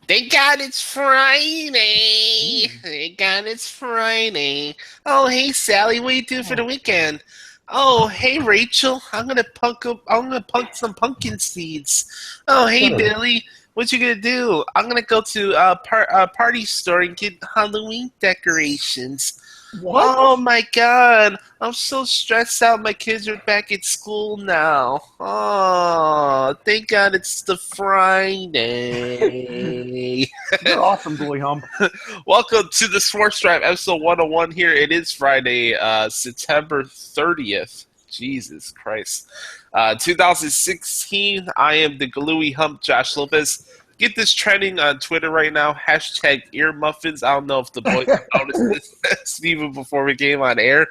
Thank God it's Friday. Thank God it's Friday. Oh, hey Sally, what you doing for the weekend? Oh, hey Rachel, I'm gonna punk some pumpkin seeds. Oh, hey Good. Billy, what you gonna do? I'm gonna go to a party store and get Halloween decorations. What? Oh my god, I'm so stressed out. My kids are back at school now. Oh, thank God it's the Friday. You're awesome, Bully Hump. Welcome to the Sports Drive, episode 101 here. It is Friday, September 30th. Jesus Christ. 2016. I am the Gluey Hump, Josh Lopez. Get this trending on Twitter right now. Hashtag ear muffins. I don't know if the boys have noticed this even before we came on air.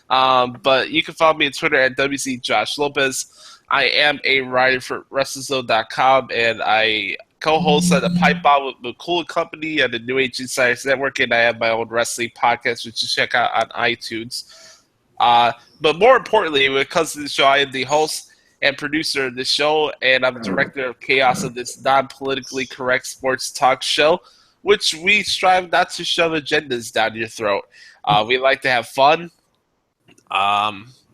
But you can follow me on Twitter at WC Josh Lopez. I am a writer for WrestleZone.com, and I co-host at the Pipe Bomb with McCool Company at the New Age Insiders Network, and I have my own wrestling podcast, which you check out on iTunes. But more importantly, when it comes to the show, I am the host and producer of the show, and I'm director of chaos of this non-politically correct sports talk show, which we strive not to shove agendas down your throat. We like to have fun.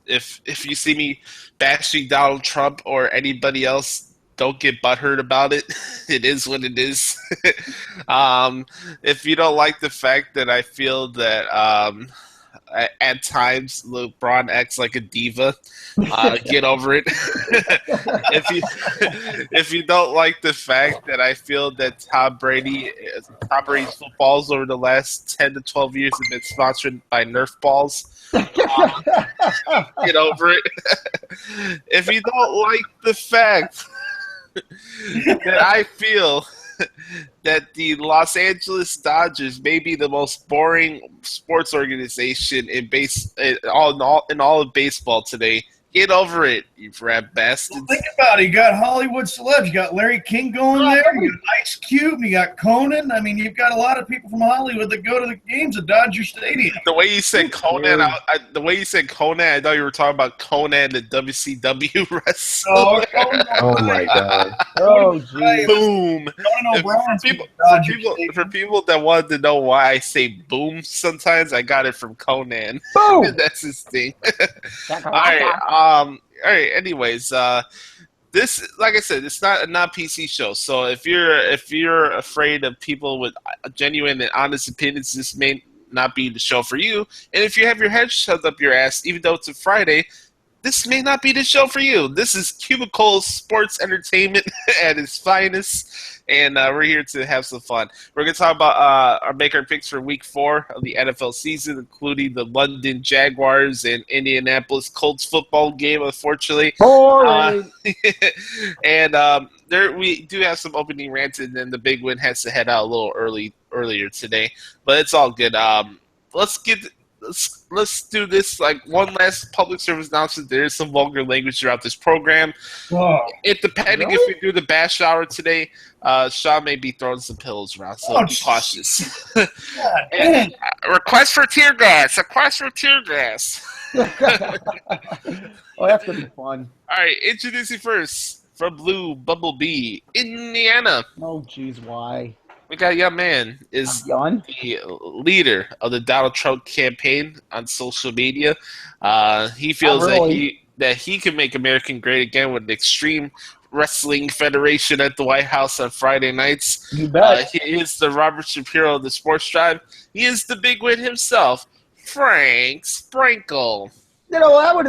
If you see me bashing Donald Trump or anybody else, don't get butthurt about it. It is what it is. If you don't like the fact that I feel that at times LeBron acts like a diva, get over it. if you if you don't like the fact that I feel that Tom Brady's footballs over the last 10 to 12 years have been sponsored by Nerf balls, get over it. If you don't like the fact that I feel that the Los Angeles Dodgers may be the most boring sports organization in all of baseball today, get over it, you rat Well, bastards. think about it. You got Hollywood celebs. You got Larry King going there. You got Ice Cube. And you got Conan. I mean, you've got a lot of people from Hollywood that go to the games at Dodger Stadium. The way you said Conan, the way you said Conan, I thought you were talking about Conan, the WCW wrestler. Oh, Conan Oh my O'Brien. god. Oh jeez. Boom. Conan For O'Brien's been people, at Dodger Stadium. that wanted to know why I say boom, sometimes I got it from Conan. Boom. That's his thing. All right. Anyways, this, like I said, it's not a non PC show. So if you're afraid of people with genuine and honest opinions, this may not be the show for you. And if you have your head shoved up your ass, even though it's a Friday, this may not be the show for you. This is Cubicle Sports Entertainment at its finest, and we're here to have some fun. We're going to talk about make our picks for Week 4 of the NFL season, including the London Jaguars and Indianapolis Colts football game, unfortunately. Boring. And there we do have some opening rants, and then the big win has to head out a little earlier today, but it's all good. Let's get let's do this like one last public service announcement. There is some vulgar language throughout this program. Oh, It depending Really? if we do the bash hour today, Sean may be throwing some pillows around, so be cautious. God And, damn. request for tear gas. Request for tear gas. Oh, that's gonna be fun. All right, introducing first from Blue Bumblebee, Indiana. Oh jeez, why? We got a young man is I'm done. the leader of the Donald Trump campaign on social media. He feels Not really. that he can make America great again with the Extreme Wrestling Federation at the White House on Friday nights. You bet. He is the Robert Shapiro of the Sports Drive. He is the big win himself, Frank Sprinkle. You know, I would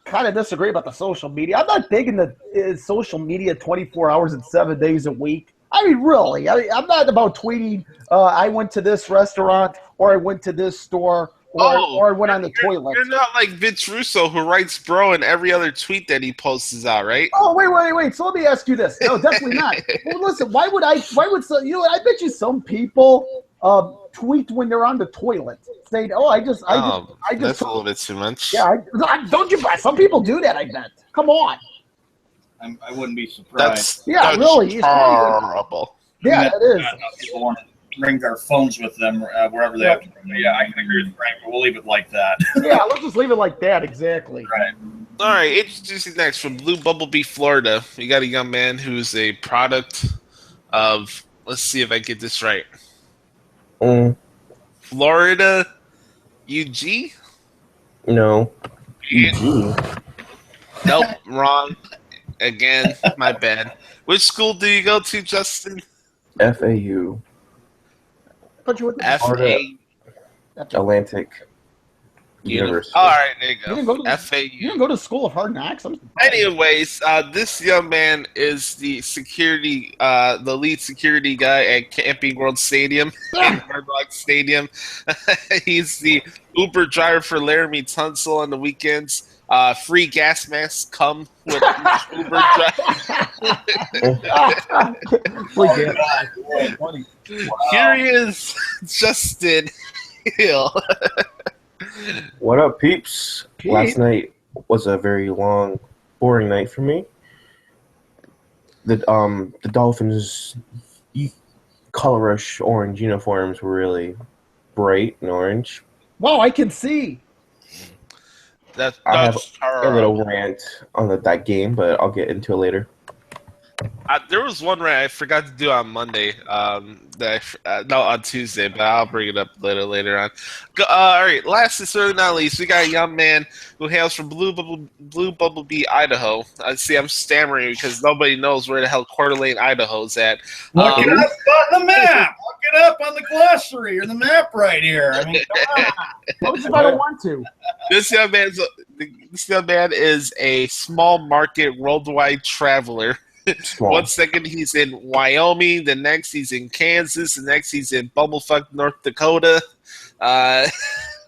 kind of disagree about the social media. I'm not big in the social media 24 hours and 7 days a week. I mean, really, I'm not about tweeting. I went to this restaurant, or I went to this store, or I went on the toilet. You're not like Vince Russo who writes bro in every other tweet that he posts out, right? Oh, wait. So let me ask you this. No, definitely not. Well, listen, why would some, I bet you some people tweet when they're on the toilet, saying, "Oh, I just, That's a little bit too much. yeah, don't you? Some people do that. I bet. Come on. I wouldn't be surprised. Yeah, that's really, it's horrible. Yeah, it is. People want to bring their phones with them wherever they have to bring them. Yeah, I can agree with Frank, but we'll leave it like that. Yeah, let's just leave it like that. Exactly. Right. All right, introducing next from Blue Bumblebee, Florida. We got a young man who's a product of Let's see if I get this right. Mm, Florida, UG? no. Yeah. Gee. Nope, wrong. Again, my bad. Which school do you go to, Justin? FAU. But you went to Florida. FA. Atlantic University. All right, there you You didn't go. go to FAU. You didn't go to School of Hard Knocks. Anyways, this young man is the security, the lead security guy at Camping World Stadium in Hard Rock Stadium. He's the Uber driver for Laramie Tunsil on the weekends. Free gas masks come with each Uber driver. Funny. Here he is, Justin Hill. What up, peeps? Pete. Last night was a very long, boring night for me. The Dolphins' colorish orange uniforms were really bright and orange. Wow, I can see. That's I have a horrible. little rant on that game, but I'll get into it later. There was one rant I forgot to do on Monday. No, on Tuesday, but I'll bring it up later on. All right, last and certainly not least, we got a young man who hails from Blue Bumblebee, Idaho. I see I'm stammering because nobody knows where the hell Coeur d'Alene, Idaho's at. Look it up on the map. Look it up on the glossary or the map right here. I mean, come on. What if I don't want to? This young man is a small market worldwide traveler. Small. 1 second he's in Wyoming, the next he's in Kansas, the next he's in bumblefuck North Dakota.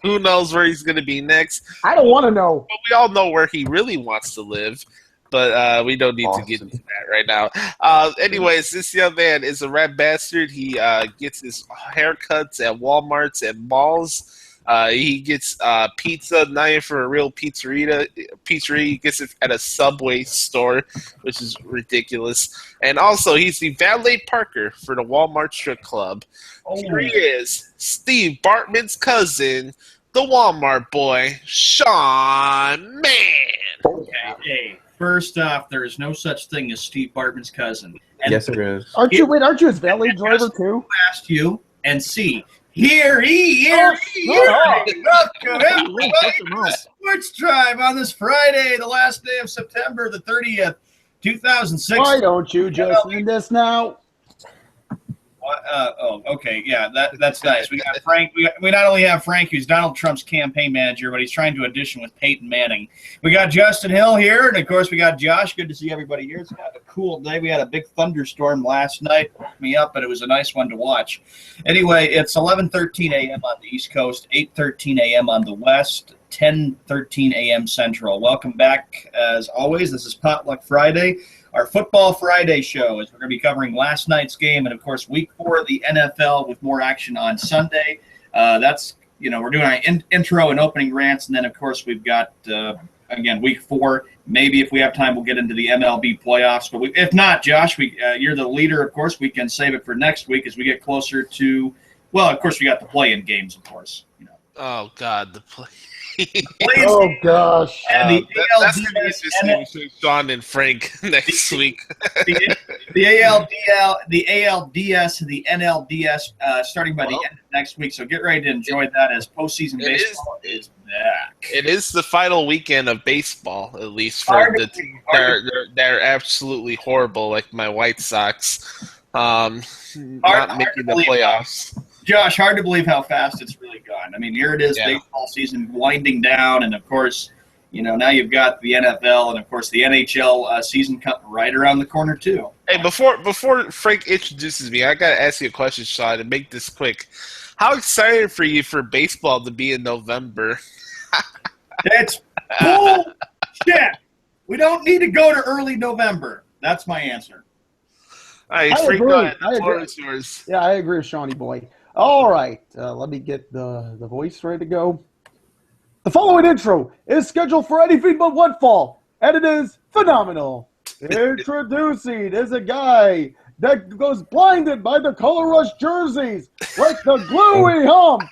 Who knows where he's going to be next? I don't want to know. But we all know where he really wants to live, but we don't need to get into that right now. Anyways, this young man is a rat bastard. He gets his haircuts at Walmarts and malls. He gets pizza, not even for a real pizzeria. He gets it at a Subway store, which is ridiculous. And also, he's the valet parker for the Walmart Strip Club. Here he is, Steve Bartman's cousin, the Walmart boy, Sean Mann. Okay, hey, first off, there is no such thing as Steve Bartman's cousin. And Yes, there is. Aren't you his valet driver too? asked you, and C. Here he is. Oh, Welcome everybody to the Sports Drive on this Friday, the last day of September the 30th, 2006. Why don't you just end this now? Okay, yeah, that's nice. We got Frank. We not only have Frank, who's Donald Trump's campaign manager, but he's trying to audition with Peyton Manning. We got Justin Hill here, and of course we got Josh. Good to see everybody here. It's kind of a cool day. We had a big thunderstorm last night, woke me up, but it was a nice one to watch. Anyway, it's 11:13 a.m. on the East Coast, 8:13 a.m. on the West, 10:13 a.m. Central. Welcome back, as always. This is Potluck Friday. Our Football Friday show is we're going to be covering last night's game and, of course, Week 4 of the NFL with more action on Sunday. We're doing our intro and opening rants, and then, of course, we've got, again, Week 4. Maybe if we have time, we'll get into the MLB playoffs. But if not, Josh, you're the leader, of course. We can save it for next week as we get closer to, well, of course, we got the play-in games, of course. Oh, God, the play. Oh gosh! And that's going to be interesting between Sean and Frank next week. the ALDS and the NLDS starting by the end of next week. So get ready to enjoy that as postseason baseball is back. It is the final weekend of baseball, at least for the team. They're absolutely horrible, like my White Sox. Not making the playoffs. Josh, hard to believe how fast it's really gone. I mean, here it is, baseball season winding down, and of course, now you've got the NFL, and of course the NHL season coming right around the corner too. Hey, before Frank introduces me, I gotta ask you a question, Sean, and make this quick. How excited for you for baseball to be in November? It's bullshit. We don't need to go to early November. That's my answer. All right, Frank, go ahead. The floor is yours. Yeah, I agree with Shawnee boy. All right, let me get the voice ready to go. The following intro is scheduled for anything but one fall, and it is phenomenal. Introducing is a guy that goes blinded by the color rush jerseys like the gluey hump.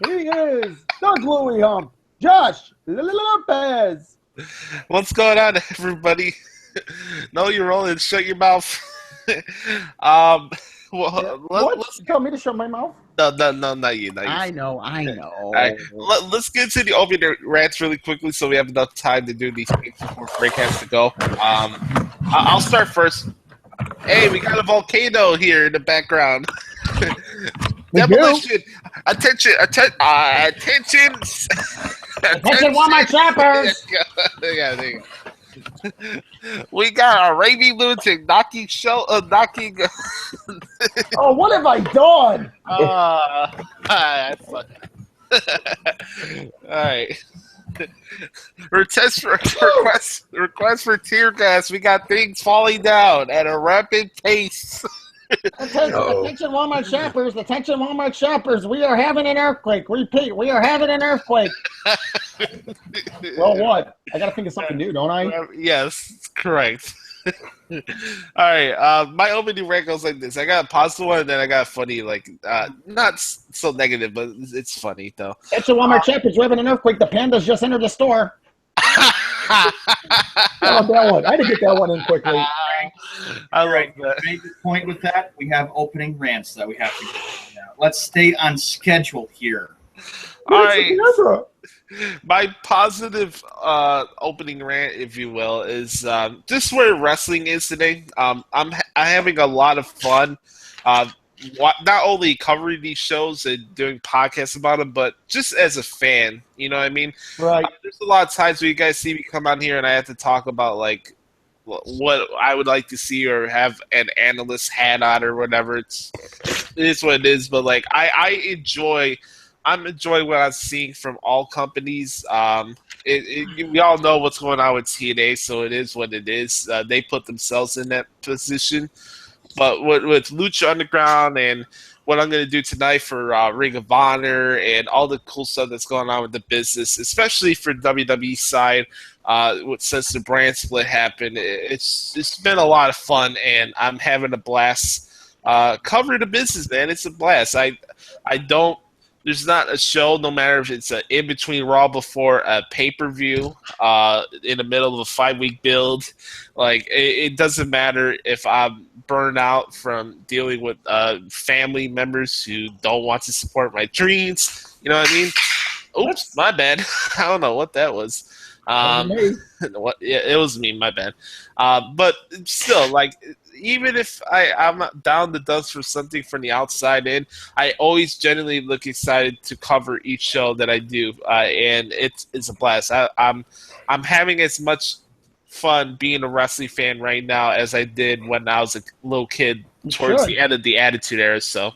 He is the gluey hump, Josh Lopez. What's going on, everybody? No, you're rolling. Shut your mouth. Well, What? let's You tell me to shut my mouth? no, not you. I know. All right, let's get to the opening rants really quickly so we have enough time to do these things before Frank has to go. I'll start first. Hey, we got a volcano here in the background. Demolition! Attention! Attention! Attention, Walmart shoppers! Yeah, there you go. We got a raving lunatic knocking. Oh, what have I done? That's funny. All right. Request for tear gas. We got things falling down at a rapid pace. Attention, Walmart shoppers! Attention, Walmart shoppers! We are having an earthquake. Repeat, we are having an earthquake. Well, what? I got to think of something new, don't I? Yes, correct. All right. My opening rant goes like this. I got a positive one, and then I got a funny, like, not so negative, but it's funny though. Attention, Walmart shoppers! We're having an earthquake. The pandas just entered the store. Oh, that one. I had to get that one in quickly. I like that. Make the point with that. We have opening rants that we have to get to now. Let's stay on schedule here. All right. My positive opening rant, if you will, is just where wrestling is today. I'm having a lot of fun. Not only covering these shows and doing podcasts about them, but just as a fan, you know what I mean? Right. There's a lot of times where you guys see me come on here and I have to talk about, like, what I would like to see or have an analyst hat on or whatever. It is what it is, but, like, I'm enjoying what I'm seeing from all companies. We all know what's going on with TNA, so it is what it is. They put themselves in that position. But with Lucha Underground and what I'm going to do tonight for Ring of Honor and all the cool stuff that's going on with the business, especially for WWE side, since the brand split happened, it's been a lot of fun, and I'm having a blast covering the business, man. It's a blast. There's not a show, no matter if it's an in-between Raw before a pay-per-view, in the middle of a 5-week build. Like, it doesn't matter if I'm burned out from dealing with family members who don't want to support my dreams. You know what I mean? Oops, my bad. I don't know what that was. Yeah, it was me, my bad. But still, like, even if I'm not down the dust for something from the outside in, I always genuinely look excited to cover each show that I do, and it's a blast. I'm having as much fun being a wrestling fan right now as I did when I was a little kid towards the end of the Attitude Era. So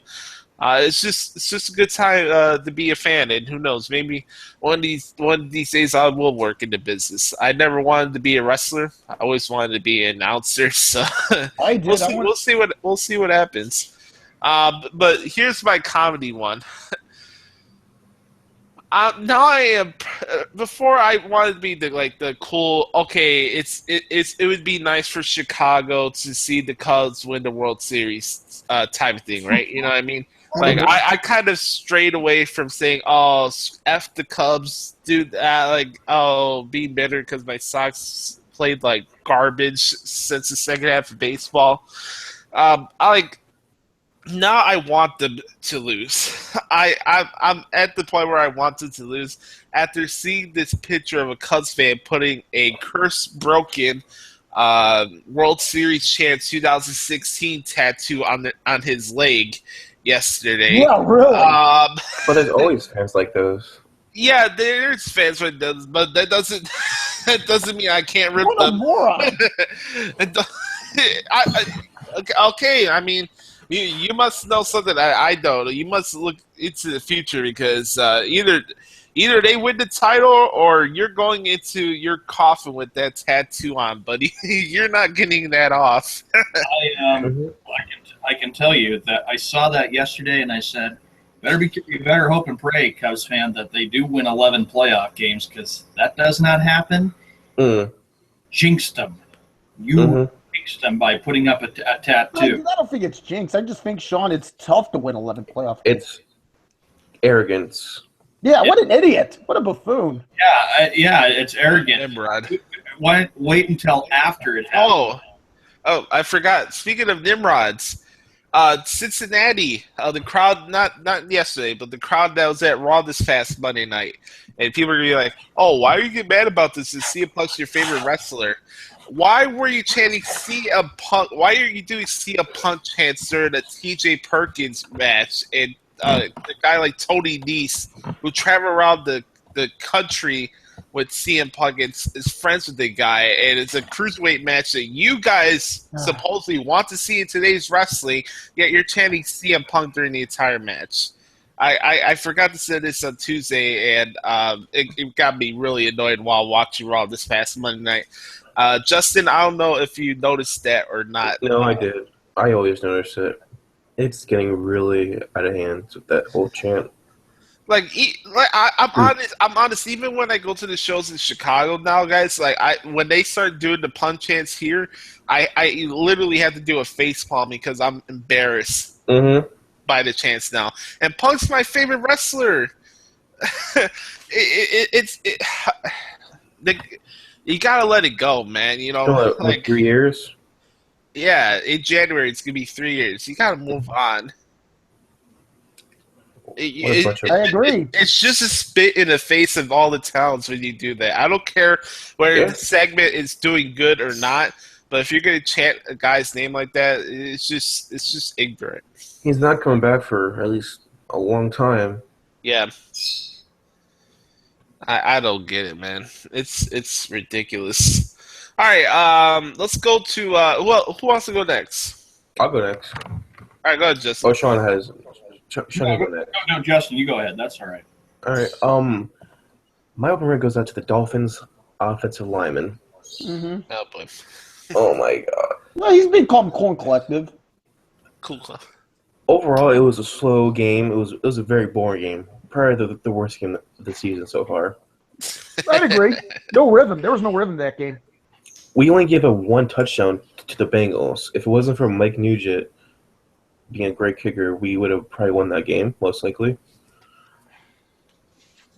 it's just a good time to be a fan, and who knows, maybe one of these days I will work in the business. I never wanted to be a wrestler. I always wanted to be an announcer. So I did. We'll see what happens. But here's my comedy one. Now I am. Before I wanted to be the cool. Okay, it would be nice for Chicago to see the Cubs win the World Series type of thing, right? You know what I mean? Like, I kind of strayed away from saying, "Oh, F the Cubs, dude." Being bitter because my Sox played like garbage since the second half of baseball. Now I want them to lose. I'm at the point where I want them to lose after seeing this picture of a Cubs fan putting a curse-broken World Series champ 2016 tattoo on his leg yesterday. Yeah, really. But there's always fans like those. Yeah, there's fans like those, but that doesn't mean I can't rip what a them. moron. Okay, I mean, you must know something I don't. You must look into the future because either they win the title or you're going into your coffin with that tattoo on, buddy. You're not getting that off. I can tell you that I saw that yesterday, and I said, you better hope and pray, Cubs fan, that they do win 11 playoff games, because that does not happen. Jinxed them. Jinxed them by putting up a tattoo. I don't think it's jinx. I just think, Sean, it's tough to win 11 playoff games. It's arrogance. Yeah, what an idiot. What a buffoon. Yeah, it's arrogant. Nimrod. Wait until after it happens. Oh, I forgot. Speaking of Nimrods, Cincinnati, the crowd, not yesterday, but the crowd that was at Raw this past Monday night. And people are going to be like, oh, why are you getting mad about this? Is CM Punk's your favorite wrestler? Why were you chanting CM Punk? Why are you doing CM Punk chants during a TJ Perkins match? And a guy like Tony Nese, who travel around the country with CM Punk and is friends with the guy, and it's a cruiserweight match that you guys supposedly want to see in today's wrestling, yet you're chanting CM Punk during the entire match. I forgot to say this on Tuesday, and it got me really annoyed while watching Raw this past Monday night. Justin, I don't know if you noticed that or not. No, I did. I always notice it. It's getting really out of hand with that whole chant. I'm honest. Even when I go to the shows in Chicago now, guys, when they start doing the Punk chants here, I literally have to do a face palm because I'm embarrassed by the chants now. And Punk's my favorite wrestler. You gotta let it go, man. You know, like 3 years. Yeah, in January it's gonna be 3 years. You gotta move on. I agree. It's just a spit in the face of all the talents when you do that. I don't care whether the segment is doing good or not, but if you're going to chant a guy's name like that, it's just ignorant. He's not coming back for at least a long time. Yeah. I don't get it, man. It's ridiculous. All right, let's go to who wants to go next? I'll go next. All right, go ahead, Justin. Oh, Sean has. Sean, go next. No, Justin, you go ahead. That's all right. All right. My open rate goes out to the Dolphins offensive lineman. Oh boy. Oh my god. Well, he's been called Corn Collective. Cool. Overall, it was a slow game. It was a very boring game. Probably the worst game of the season so far. I'd agree. No rhythm. There was no rhythm in that game. We only gave up 1 touchdown to the Bengals. If it wasn't for Mike Nugent being a great kicker, we would have probably won that game, most likely.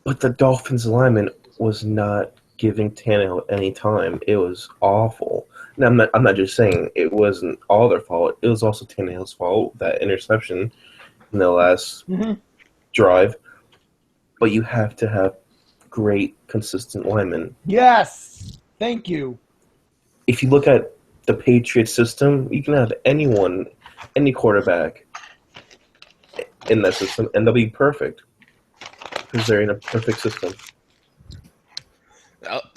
But the Dolphins lineman was not giving Tannehill any time. It was awful. Now, I'm not just saying it wasn't all their fault. It was also Tannehill's fault, that interception in the last drive. But you have to have great, consistent linemen. Yes. Thank you. If you look at the Patriots system, you can have anyone, any quarterback in that system, and they'll be perfect because they're in a perfect system.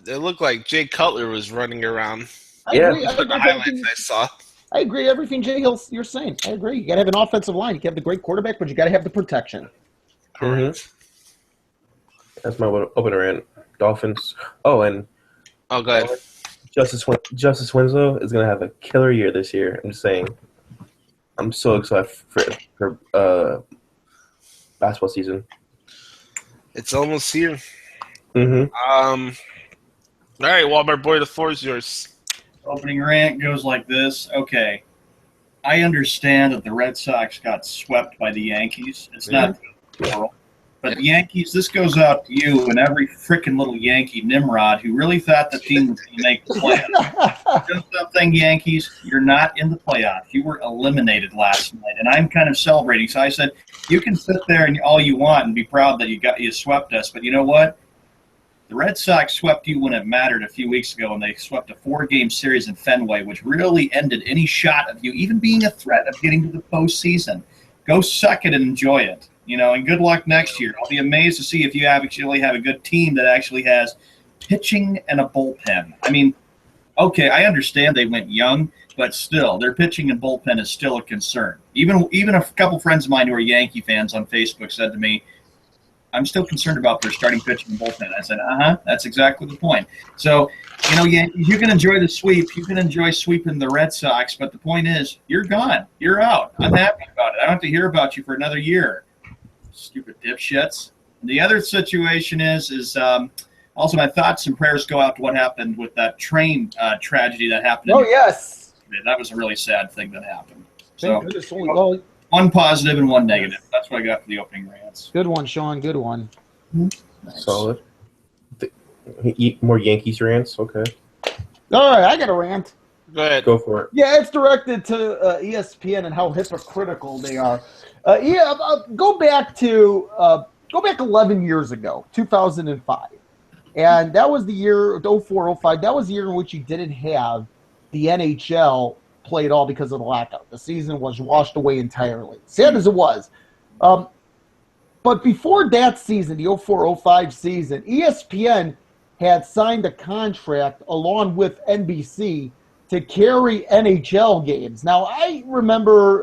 It looked like Jay Cutler was running around. I agree. The highlights I saw. I agree. Everything Jay Hill you're saying. I agree. You got to have an offensive line. You got to have the great quarterback, but you got to have the protection. Correct. That's my opener rant. Dolphins. Oh, and go ahead. Justice Winslow is going to have a killer year this year. I'm just saying. I'm so excited for basketball season. It's almost here. Mm-hmm. All right, Walmart boy, the floor is yours. Opening rant goes like this. Okay, I understand that the Red Sox got swept by the Yankees. It's not plural. But the Yankees, this goes out to you and every freaking little Yankee Nimrod who really thought the team was going to make the playoffs. You know something, Yankees? You're not in the playoffs. You were eliminated last night, and I'm kind of celebrating. So I said, you can sit there and all you want and be proud that you swept us, but you know what? The Red Sox swept you when it mattered a few weeks ago, and they swept a 4-game series in Fenway, which really ended any shot of you even being a threat of getting to the postseason. Go suck it and enjoy it. And good luck next year. I'll be amazed to see if you actually have a good team that actually has pitching and a bullpen. I mean, okay, I understand they went young, but still, their pitching and bullpen is still a concern. Even a couple friends of mine who are Yankee fans on Facebook said to me, I'm still concerned about their starting pitching and bullpen. I said, that's exactly the point. So, you can enjoy the sweep. You can enjoy sweeping the Red Sox, but the point is, you're gone. You're out. I'm happy about it. I don't have to hear about you for another year. Stupid dipshits. The other situation is also my thoughts and prayers go out to what happened with that train tragedy that happened. Oh, yes. That was a really sad thing that happened. So, one positive and one negative. That's what I got for the opening rants. Good one, Sean. Good one. Nice. Solid. More Yankees rants? Okay. All right, I got a rant. Go ahead. Go for it. Yeah, it's directed to ESPN and how hypocritical they are. Go back 11 years ago, 2005, and that was the year 04-05. That was the year in which you didn't have the NHL play at all because of the lockout. The season was washed away entirely. Sad as it was. But before that season, the 04-05 season, ESPN had signed a contract along with NBC to carry NHL games. Now, I remember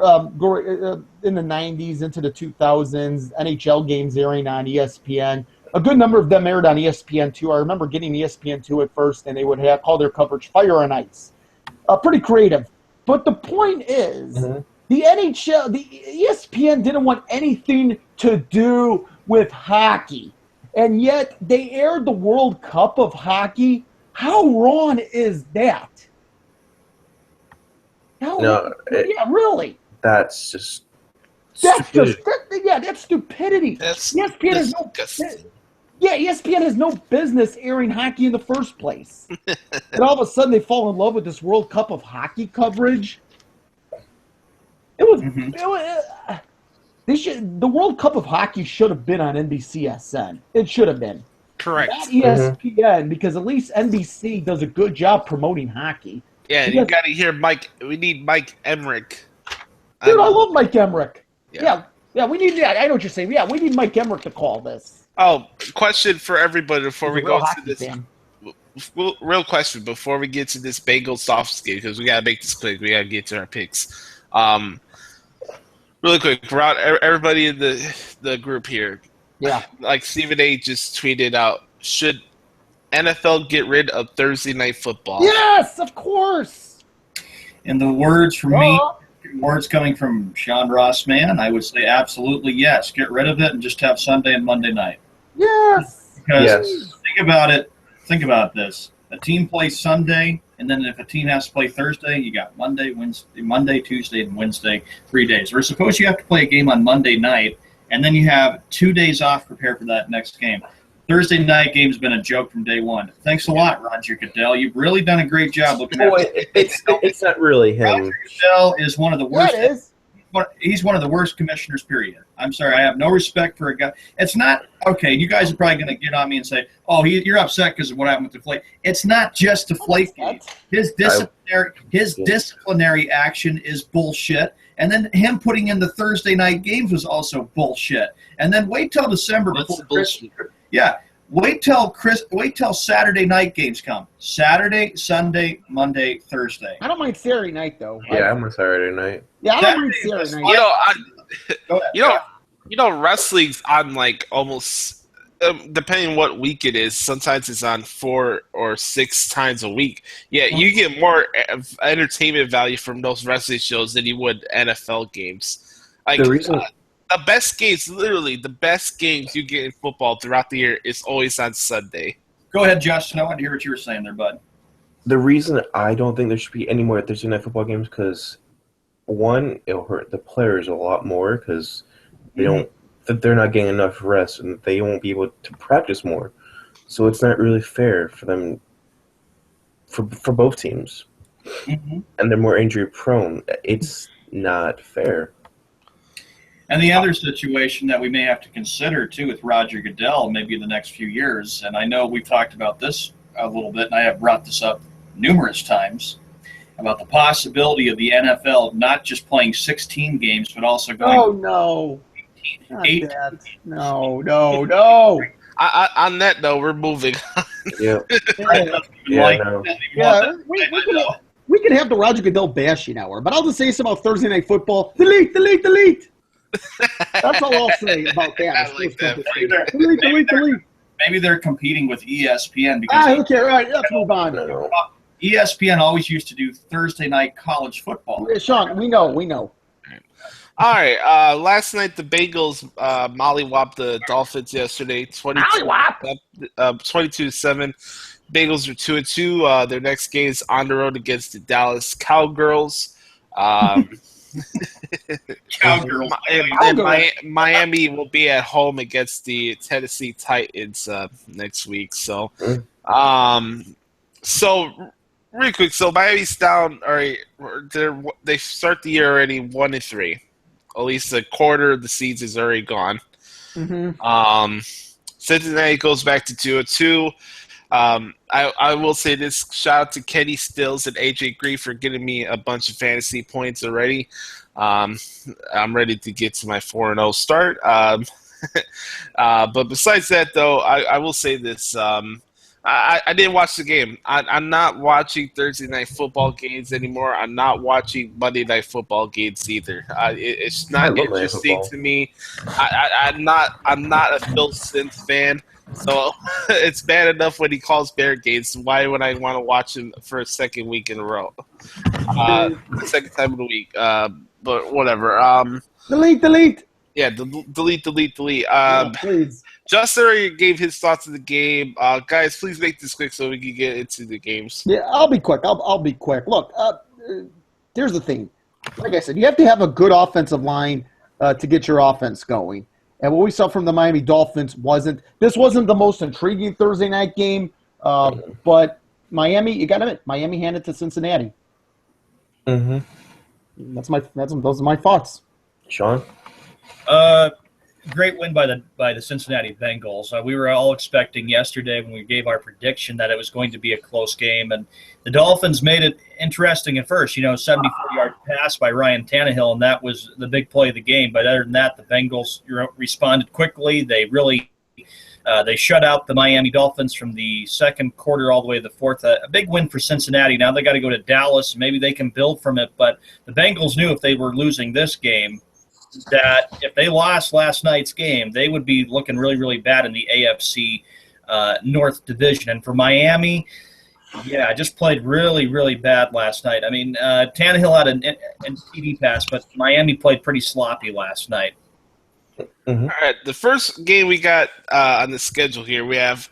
in the 90s into the 2000s, NHL games airing on ESPN. A good number of them aired on ESPN2. I remember getting ESPN2 at first, and they would call their coverage Fire and Ice. Pretty creative. But the point is, the NHL, the ESPN didn't want anything to do with hockey. And yet they aired the World Cup of hockey. How wrong is that? Really. That's just That's stupidity. that's stupidity. ESPN has no. ESPN has no business airing hockey in the first place. And all of a sudden they fall in love with this World Cup of hockey coverage. The World Cup of hockey should have been on NBCSN. It should have been. Correct. Not ESPN, because at least NBC does a good job promoting hockey. Yeah, you got to hear Mike. We need Mike Emmerich. Dude, I love Mike Emmerich. Yeah. We need that. I know what you're saying. Yeah, we need Mike Emmerich to call this. Oh, question for everybody before we go to this. Fan. Real question before we get to this Bengals Dolphins game, because we got to make this quick. We got to get to our picks. Really quick, for everybody in the group here. Yeah. Like Stephen A. just tweeted out, should NFL get rid of Thursday Night Football? Yes, of course. In the words from me, words coming from Sean Rossman, I would say absolutely yes. Get rid of it and just have Sunday and Monday night. Yes. Because think about it. Think about this. A team plays Sunday, and then if a team has to play Thursday, you got Monday, Tuesday, and Wednesday, 3 days. Or suppose you have to play a game on Monday night, and then you have 2 days off to prepare for that next game. Thursday night game's been a joke from day one. Thanks a lot, Roger Goodell. You've really done a great job looking at it. It's not really him. Roger Goodell is one of the worst. Yeah, it is. He's one of the worst commissioners, period. I'm sorry. I have no respect for a guy. It's not – okay, you guys are probably going to get on me and say, oh, you're upset because of what happened with Deflate. It's not just Deflate. His disciplinary action is bullshit. And then him putting in the Thursday night games was also bullshit. And then wait till December before Christmas. Yeah. Wait till Saturday night games come. Saturday, Sunday, Monday, Thursday. I don't mind Saturday night though. Yeah, I'm on Saturday night. Yeah, I don't mind Saturday night. You know, wrestling's on like almost depending on what week it is. Sometimes it's on 4 or 6 times a week. Yeah, you get more entertainment value from those wrestling shows than you would NFL games. Like the best games, literally the best games you get in football throughout the year is always on Sunday. Go ahead, Justin. I want to hear what you were saying there, bud. The reason I don't think there should be any more Thursday night football games because, one, it'll hurt the players a lot more because they're not getting enough rest and they won't be able to practice more. So it's not really fair for them, for both teams. And they're more injury prone. It's not fair. And the other situation that we may have to consider, too, with Roger Goodell, maybe in the next few years, and I know we've talked about this a little bit, and I have brought this up numerous times, about the possibility of the NFL not just playing 16 games, but also going... Oh, no. 18. No. On that, though, we're moving on. Yeah. We can have the Roger Goodell bashing hour, but I'll just say something about Thursday Night Football. Delete. That's all I'll say about that. I like that. Delete. Maybe they're competing with ESPN because okay, right. Let's move on. ESPN always used to do Thursday night college football. Yeah, Sean, we know. All right. Last night the Bengals mollywopped the Dolphins yesterday. 22-7. Bengals are 2-2. Their next game is on the road against the Dallas Cowgirls. Cowgirls. And Miami will be at home against the Tennessee Titans next week. So Really quick, so Miami's down. All right, they start the year already 1-3. At least a quarter of the seeds is already gone. Mm-hmm. Cincinnati goes back to 2-2. I will say this: shout out to Kenny Stills and AJ Green for getting me a bunch of fantasy points already. I'm ready to get to my 4-0 start. But besides that, though, I will say this. I didn't watch the game. I'm not watching Thursday night football games anymore. I'm not watching Monday night football games either. It's not interesting to me. I'm not a Phil Simms fan, so it's bad enough when he calls Bear games. Why would I want to watch him for a second week in a row? Second time of the week. But whatever. Delete. Yeah, delete. Please. Justin already gave his thoughts of the game. Guys, please make this quick so we can get into the games. Yeah, I'll be quick. I'll be quick. Look, here's the thing. Like I said, you have to have a good offensive line to get your offense going. And what we saw from the Miami Dolphins wasn't the most intriguing Thursday night game. But Miami, you got to admit, Miami handed to Cincinnati. Mm-hmm. Those are my thoughts. Sean? Great win by the Cincinnati Bengals. We were all expecting yesterday when we gave our prediction that it was going to be a close game, and the Dolphins made it interesting at first. 74-yard pass by Ryan Tannehill, and that was the big play of the game. But other than that, the Bengals responded quickly. They really they shut out the Miami Dolphins from the second quarter all the way to the fourth. A big win for Cincinnati. Now they got to go to Dallas. Maybe they can build from it. But the Bengals knew if they were losing this game, that if they lost last night's game, they would be looking really, really bad in the AFC North Division. And for Miami, yeah, just played really, really bad last night. I mean, Tannehill had an TD pass, but Miami played pretty sloppy last night. Mm-hmm. All right, the first game we got on the schedule here, we have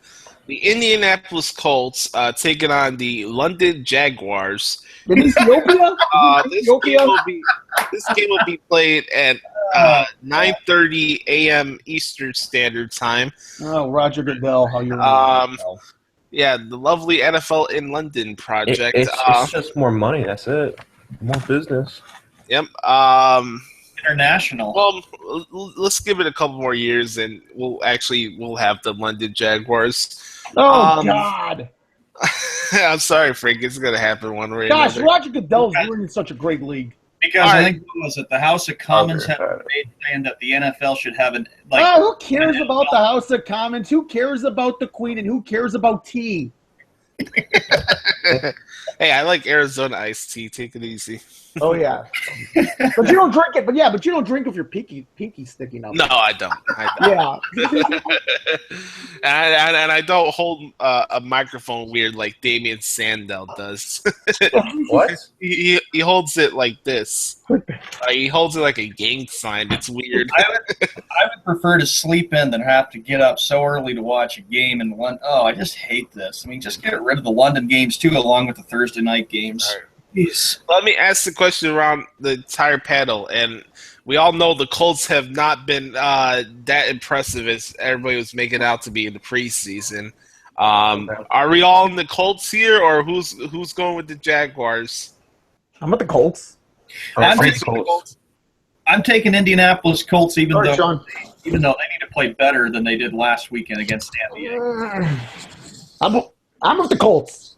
the Indianapolis Colts taking on the London Jaguars. In Ethiopia? This game will be played at 9:30 a.m. Eastern Standard Time. Oh, Roger Goodell, how you Yeah, the lovely NFL in London project. It's just more money. That's it. More business. Yep. International. Well, let's give it a couple more years, and we'll have the London Jaguars. Oh God! I'm sorry, Frank. It's gonna happen one way. Gosh, Roger Goodell's ruining such a great league. Because I think the House of Commons have made saying that the NFL should have an who cares about the House of Commons? Who cares about the Queen? And who cares about tea? Hey, I like Arizona iced tea. Take it easy. Oh yeah, but you don't drink it. But you don't drink with your pinky sticking out. No, I don't. Yeah, and I don't hold a microphone weird like Damien Sandell does. What? He holds it like this. He holds it like a gang sign. It's weird. I would prefer to sleep in than have to get up so early to watch a game in London. Oh, I just hate this. I mean, just get rid of the London games too, along with the Thursday night games. All right. Let me ask the question around the entire panel, and we all know the Colts have not been that impressive as everybody was making out to be in the preseason. Are we all in the Colts here, or who's going with the Jaguars? I'm with the Colts. I'm taking Indianapolis Colts, even though they need to play better than they did last weekend against San Diego. I'm with the Colts.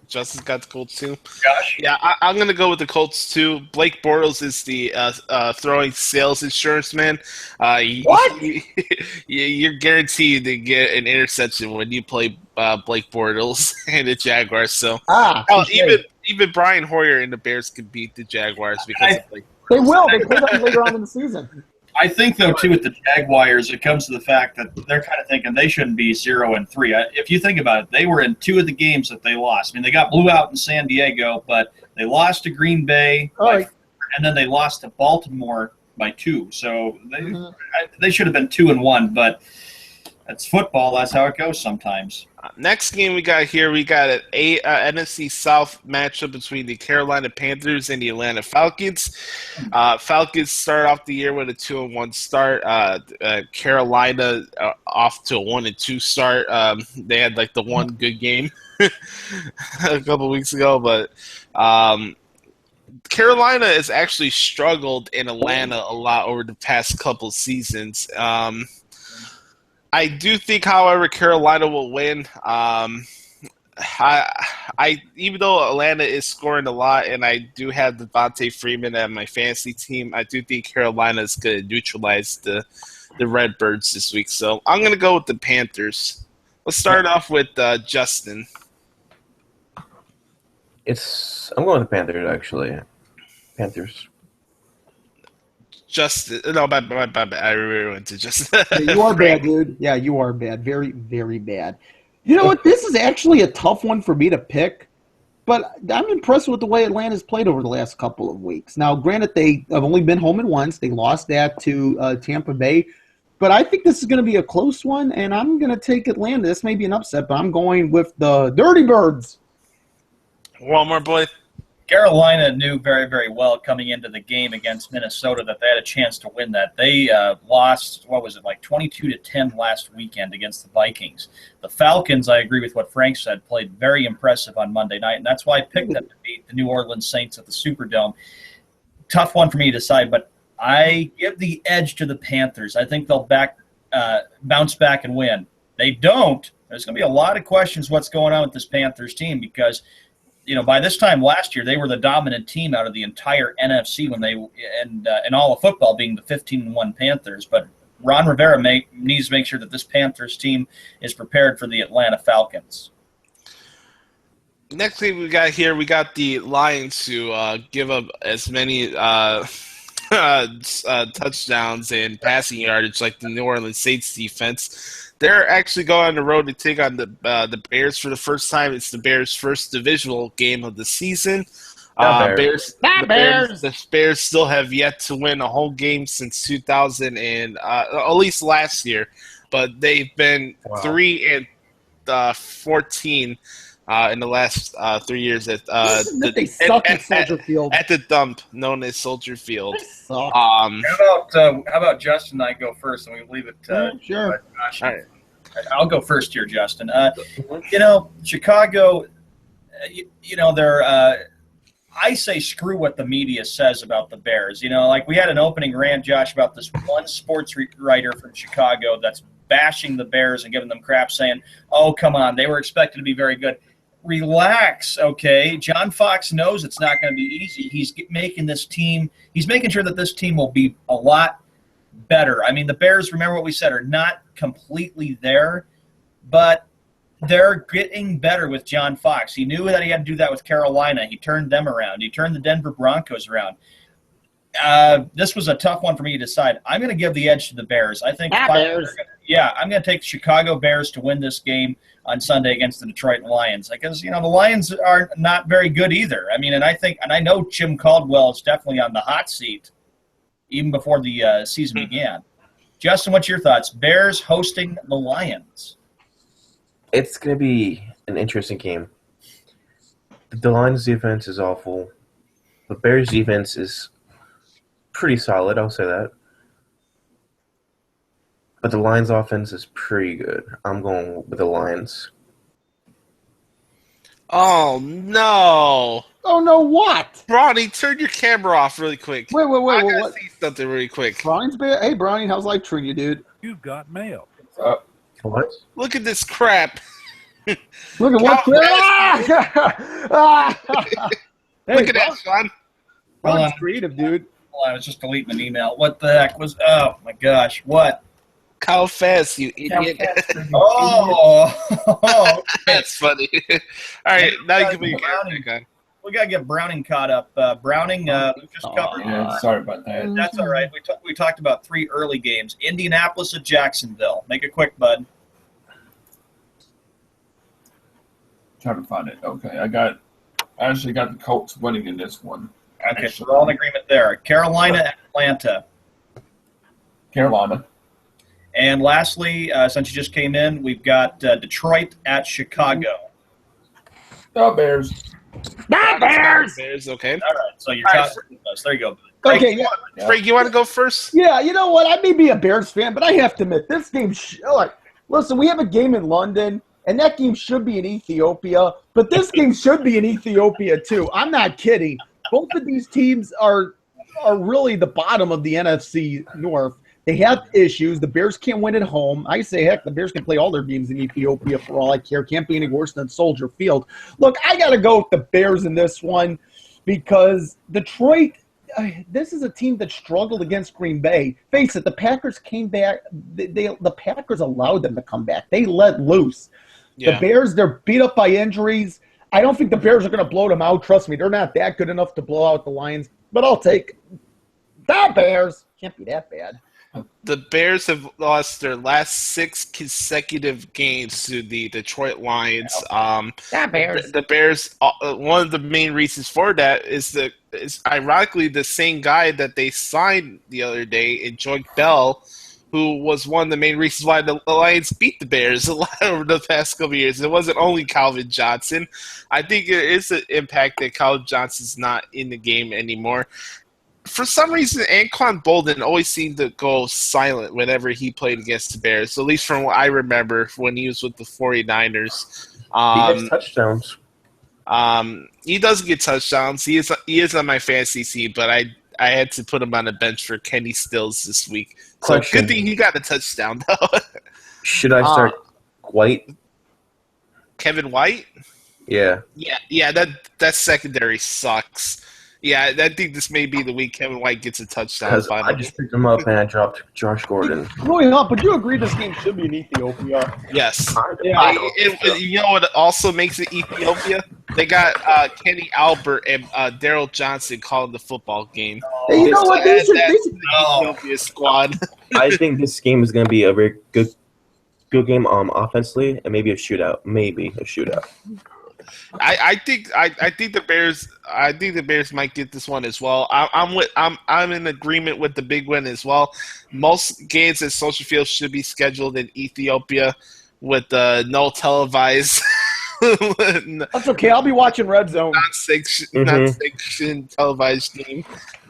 Justin's got the Colts too. Gosh. Yeah, I'm going to go with the Colts too. Blake Bortles is the throwing sales insurance man. What? You're guaranteed to get an interception when you play Blake Bortles and the Jaguars. So even Brian Hoyer and the Bears can beat the Jaguars because of Blake Bortles. They will. They play them later on in the season. I think, though, too, with the Jaguars, it comes to the fact that they're kind of thinking they shouldn't be 0-3. If you think about it, they were in 2 of the games that they lost. I mean, they got blew out in San Diego, but they lost to Green Bay, and then they lost to Baltimore by 2. So they should have been 2-1, but that's football. That's how it goes sometimes. Next game we got an NFC South matchup between the Carolina Panthers and the Atlanta Falcons. Falcons start off the year with a 2-1 start. Carolina off to a 1-2 start. They had like the one good game a couple weeks ago, but Carolina has actually struggled in Atlanta a lot over the past couple seasons. I do think, however, Carolina will win. Even though Atlanta is scoring a lot, and I do have Devontae Freeman at my fantasy team, I do think Carolina is going to neutralize the Redbirds this week. So I'm going to go with the Panthers. Let's start off with Justin. I'm going with the Panthers, actually. Panthers. No, my bad. I really went to Justin. Yeah, you are bad, dude. Yeah, you are bad. Very, very bad. You know what? This is actually a tough one for me to pick, but I'm impressed with the way Atlanta's played over the last couple of weeks. Now, granted, they have only been home in once. They lost that to Tampa Bay, but I think this is going to be a close one, and I'm going to take Atlanta. This may be an upset, but I'm going with the Dirty Birds. One more, boy. Carolina knew very, very well coming into the game against Minnesota that they had a chance to win that. They lost, 22-10 last weekend against the Vikings. The Falcons, I agree with what Frank said, played very impressive on Monday night, and that's why I picked them to beat the New Orleans Saints at the Superdome. Tough one for me to decide, but I give the edge to the Panthers. I think they'll bounce back and win. They don't. There's going to be a lot of questions what's going on with this Panthers team because – by this time last year, they were the dominant team out of the entire NFC in all of football, being the 15-1 Panthers. But Ron Rivera needs to make sure that this Panthers team is prepared for the Atlanta Falcons. Next thing we got the Lions who give up as many touchdowns and passing yardage like the New Orleans Saints defense. They're actually going on the road to take on the Bears for the first time. It's the Bears' first divisional game of the season. The Bears still have yet to win a home game since 2000 and at least last year, but they've been 3-14 in the last 3 years at they suck at Soldier Field. At the dump known as Soldier Field. How about Justin and I go first, and we leave it. Sure. All right. I'll go first here, Justin. Chicago. They're. I say screw what the media says about the Bears. Like we had an opening rant, Josh, about this one sports writer from Chicago that's bashing the Bears and giving them crap, saying, "Oh, come on, they were expected to be very good." Relax, okay? John Fox knows it's not going to be easy. He's making sure that this team will be a lot better. I mean, the Bears, remember what we said, are not completely there, but they're getting better with John Fox. He knew that he had to do that with Carolina. He turned them around. He turned the Denver Broncos around. This was a tough one for me to decide. I'm going to give the edge to the Bears. I think I'm going to take the Chicago Bears to win this game on Sunday against the Detroit Lions because the Lions are not very good either. I mean, and I know Jim Caldwell is definitely on the hot seat even before the season began. Justin, what's your thoughts? Bears hosting the Lions. It's going to be an interesting game. The Lions defense is awful. The Bears defense is pretty solid, I'll say that. But the Lions offense is pretty good. I'm going with the Lions. Oh, no. Oh, no, what? Bronny, turn your camera off really quick. Wait. I gotta see something really quick. Brownie's bad. Hey, Brownie, how's life treating you, dude? You've got mail. What? Look at this crap. Look at what? Look at that, son. Brownie's creative, dude. I was just deleting an email. What the heck was? Oh my gosh! What? How fast, you idiot! Oh, That's funny. All right, now you can put your Browning. camera on. We gotta get Browning caught up. Browning just covered. Yeah, sorry about that. That's all right. We talked about 3 early games: Indianapolis at Jacksonville. Make it quick, bud. Trying to find it. Okay, I actually got the Colts winning in this one. Okay, so we're all in agreement there. Carolina at Atlanta. Carolina. And lastly, since you just came in, we've got Detroit at Chicago. The Bears. Bears, okay. All right, so you're All right, talking with us. There you go. Okay, yeah. Frank, you want to go first? Yeah, you know what? I may be a Bears fan, but I have to admit, this game, listen, we have a game in London, and that game should be in Ethiopia, but this game should be in Ethiopia too. I'm not kidding. Both of these teams are really the bottom of the NFC North. They have issues. The Bears can't win at home. I say, heck, the Bears can play all their games in Ethiopia for all I care. Can't be any worse than Soldier Field. Look, I got to go with the Bears in this one because Detroit – this is a team that struggled against Green Bay. Face it, the Packers came back. The Packers allowed them to come back. They let loose. Yeah. The Bears, they're beat up by injuries. I don't think the Bears are going to blow them out. Trust me, they're not that good enough to blow out the Lions. But I'll take the Bears. Can't be that bad. The Bears have lost their last 6 consecutive games to the Detroit Lions. The Bears. One of the main reasons for that is ironically the same guy that they signed the other day, in Joique Bell, who was one of the main reasons why the Lions beat the Bears a lot over the past couple of years. It wasn't only Calvin Johnson. I think it is an impact that Calvin Johnson's not in the game anymore. For some reason, Anquan Boldin always seemed to go silent whenever he played against the Bears, at least from what I remember when he was with the 49ers. He gets touchdowns. He doesn't get touchdowns. He is on my fantasy team, but I had to put him on the bench for Kenny Stills this week. So Question. good thing he got a touchdown, though. Should I start White? Kevin White? Yeah. Yeah. That secondary sucks. Yeah, I think this may be the week Kevin White gets a touchdown. Because I just picked him up and I dropped Josh Gordon. Really not, but you agree this game should be in Ethiopia? Yes. Yeah. You know what also makes it Ethiopia? They got Kenny Albert and Daryl Johnson calling the football game. Hey, you know what? They should Ethiopia squad. I think this game is going to be a very good game offensively and maybe a shootout. I think the Bears. I think the Bears might get this one as well. I'm in agreement with the big win as well. Most games at Social Field should be scheduled in Ethiopia with no televised. That's okay. I'll be watching Red Zone. Non-sanctioned televised game.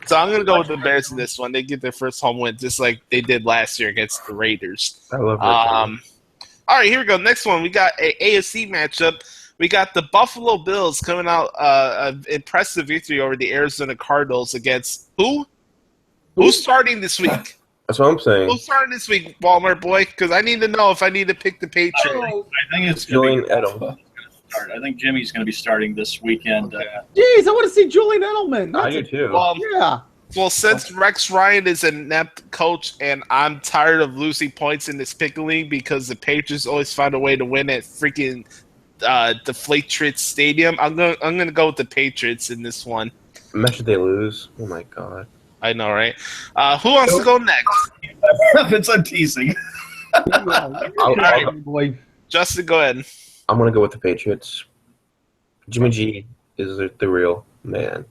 So I'm going to go with the Bears in this one. They get their first home win just like they did last year against the Raiders. I love that. All right, here we go. Next one. We got an AFC matchup. We got the Buffalo Bills coming out an impressive victory over the Arizona Cardinals against who? Who's starting this week? That's what I'm saying. Who's starting this week, Walmart boy? Because I need to know if I need to pick the Patriots. I think it's Julian Edelman. I think Jimmy's going to be starting this weekend. Jeez, I want to see Julian Edelman. I do too. Yeah. Well, since Rex Ryan is an inept coach and I'm tired of losing points in this pickle league because the Patriots always find a way to win at freaking Deflatrix Stadium, I'm gonna go with the Patriots in this one. Imagine they lose. Oh my god. I know, right? Who wants to go next? It's I'm teasing. Boy. Justin, go ahead. I'm gonna go with the Patriots. Jimmy G is the real man.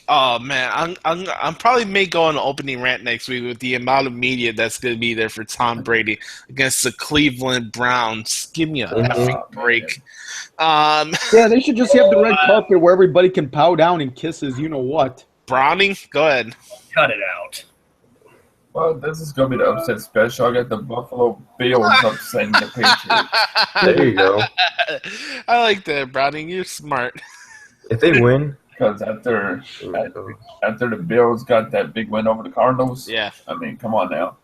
Oh man, I'm probably may go on an opening rant next week with the amount of media that's going to be there for Tom Brady against the Cleveland Browns. Give me a effing break. Yeah, they should just have the red carpet where everybody can pow down and kisses. You know what? Browning, go ahead. Cut it out. Well, this is going to be the upset special. I got the Buffalo Bills upsetting the Patriots. There you go. I like that, Browning. You're smart. If they win, Because after the Bills got that big win over the Cardinals, Yeah. I mean, come on now.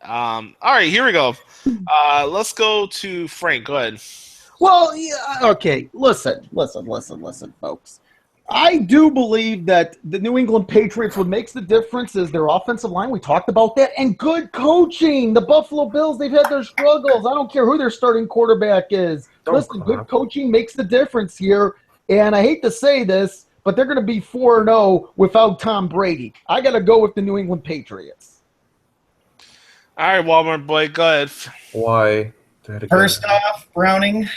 All right, here we go. Let's go to Frank. Go ahead. Well, yeah, okay. Listen, folks. I do believe that the New England Patriots, what makes the difference is their offensive line. We talked about that. And good coaching. The Buffalo Bills, they've had their struggles. I don't care who their starting quarterback is. Listen, good coaching makes the difference here. And I hate to say this, but they're going to be 4-0 without Tom Brady. I got to go with the New England Patriots. All right, Walmart boy, go ahead. why? First off, Browning,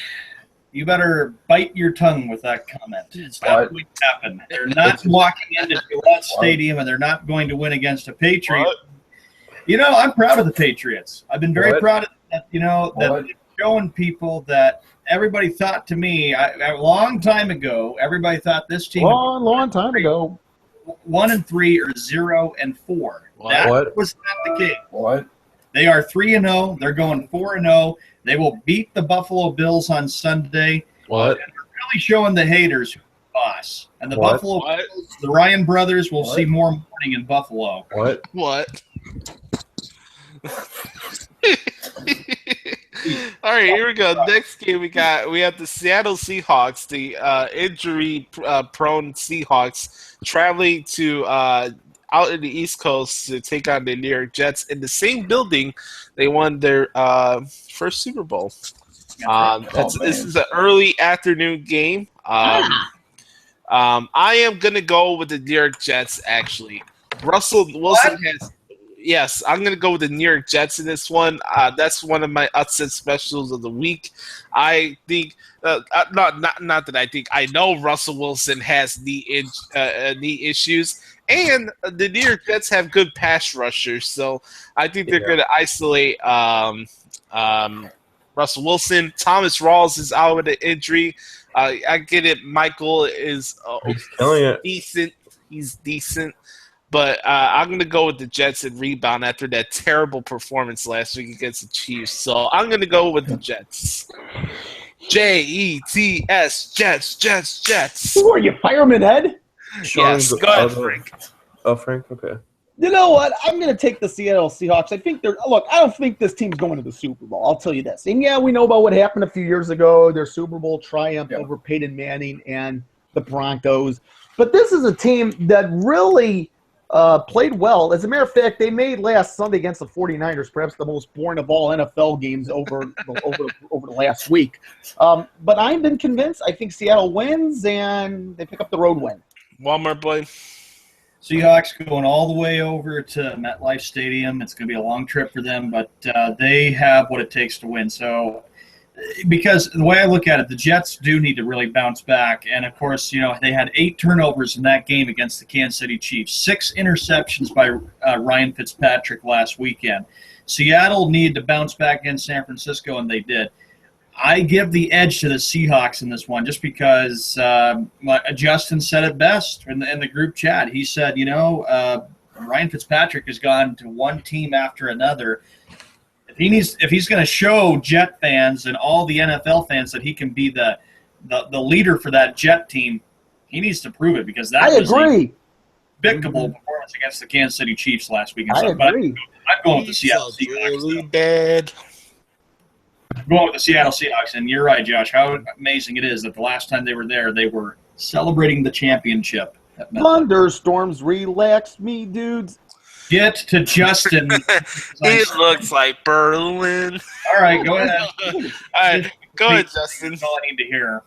you better bite your tongue with that comment. It's not going to happen. They're not walking into Gillette Stadium, and they're not going to win against a Patriot. You know, I'm proud of the Patriots. I've been very What? proud of that. You know, that What? they're showing people that everybody thought to me a long time ago. Everybody thought this team Long time ago. 1-3 or 0-4. What? That What? was not the case. What? They are 3-0. They're going 4-0. They will beat the Buffalo Bills on Sunday. What? Really showing the haters who's the boss. And the What? Buffalo What? Bills, the Ryan brothers will What? see more morning in Buffalo. What? What? All right, here we go. Next game we have the Seattle Seahawks, the injury prone Seahawks, traveling to out in the East Coast to take on the New York Jets in the same building they won their first Super Bowl. This is an early afternoon game. I am gonna go with the New York Jets. Actually, Russell Wilson has. Yes, I'm going to go with the New York Jets in this one. That's one of my upset specials of the week. I think, not that I think, I know Russell Wilson has knee issues, and the New York Jets have good pass rushers, so I think they're going to isolate Russell Wilson. Thomas Rawls is out with an injury. I get it. Michael is He's killing it. decent. He's decent. But I'm going to go with the Jets and rebound after that terrible performance last week against the Chiefs. So I'm going to go with the Jets. Jets, Jets. Who are you, Fireman Ed? Yes, go ahead, Frank. Oh, Frank? Okay. You know what? I'm going to take the Seattle Seahawks. I don't think this team's going to the Super Bowl. I'll tell you this. And yeah, we know about what happened a few years ago, their Super Bowl triumph over Peyton Manning and the Broncos. But this is a team that really played well. As a matter of fact, they made last Sunday against the 49ers perhaps the most boring of all NFL games over the last week. But I've been convinced. I think Seattle wins, and they pick up the road win. Walmart boy. Seahawks going all the way over to MetLife Stadium. It's going to be a long trip for them, but they have what it takes to win. So, because the way I look at it, the Jets do need to really bounce back. And, of course, you know, they had 8 turnovers in that game against the Kansas City Chiefs, 6 interceptions by Ryan Fitzpatrick last weekend. Seattle needed to bounce back against San Francisco, and they did. I give the edge to the Seahawks in this one just because Justin said it best in the group chat. He said, you know, Ryan Fitzpatrick has gone to one team after another. If he's going to show Jet fans and all the NFL fans that he can be the leader for that Jet team, he needs to prove it because that was a despicable performance against the Kansas City Chiefs last week. I agree. I'm going with the Seattle Seahawks. Really bad. I'm going with the Seattle Seahawks, and you're right, Josh. How amazing it is that the last time they were there, they were celebrating the championship. Thunderstorms relaxed me, dudes. Get to Justin. It looks like Berlin. All right, go ahead. All right, go ahead, Justin. That's all I need to hear.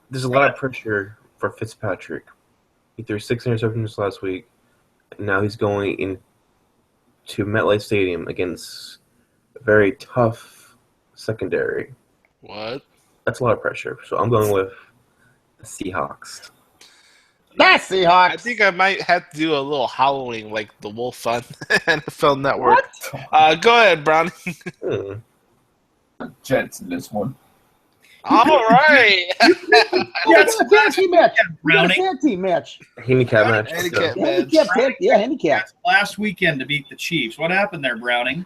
There's a lot of pressure for Fitzpatrick. He threw 6 interceptions last week, and now he's going into MetLife Stadium against a very tough secondary. What? That's a lot of pressure. So I'm going with the Seahawks. That's Seahawks. I think I might have to do a little howling like the wolf on NFL Network. Go ahead, Brownie. Jets in this one. All right. That's a tag team match. We got a Brownie. tag team match. Handicap match. Handicap so. match. Handicap. Last weekend to beat the Chiefs. What happened there, Browning?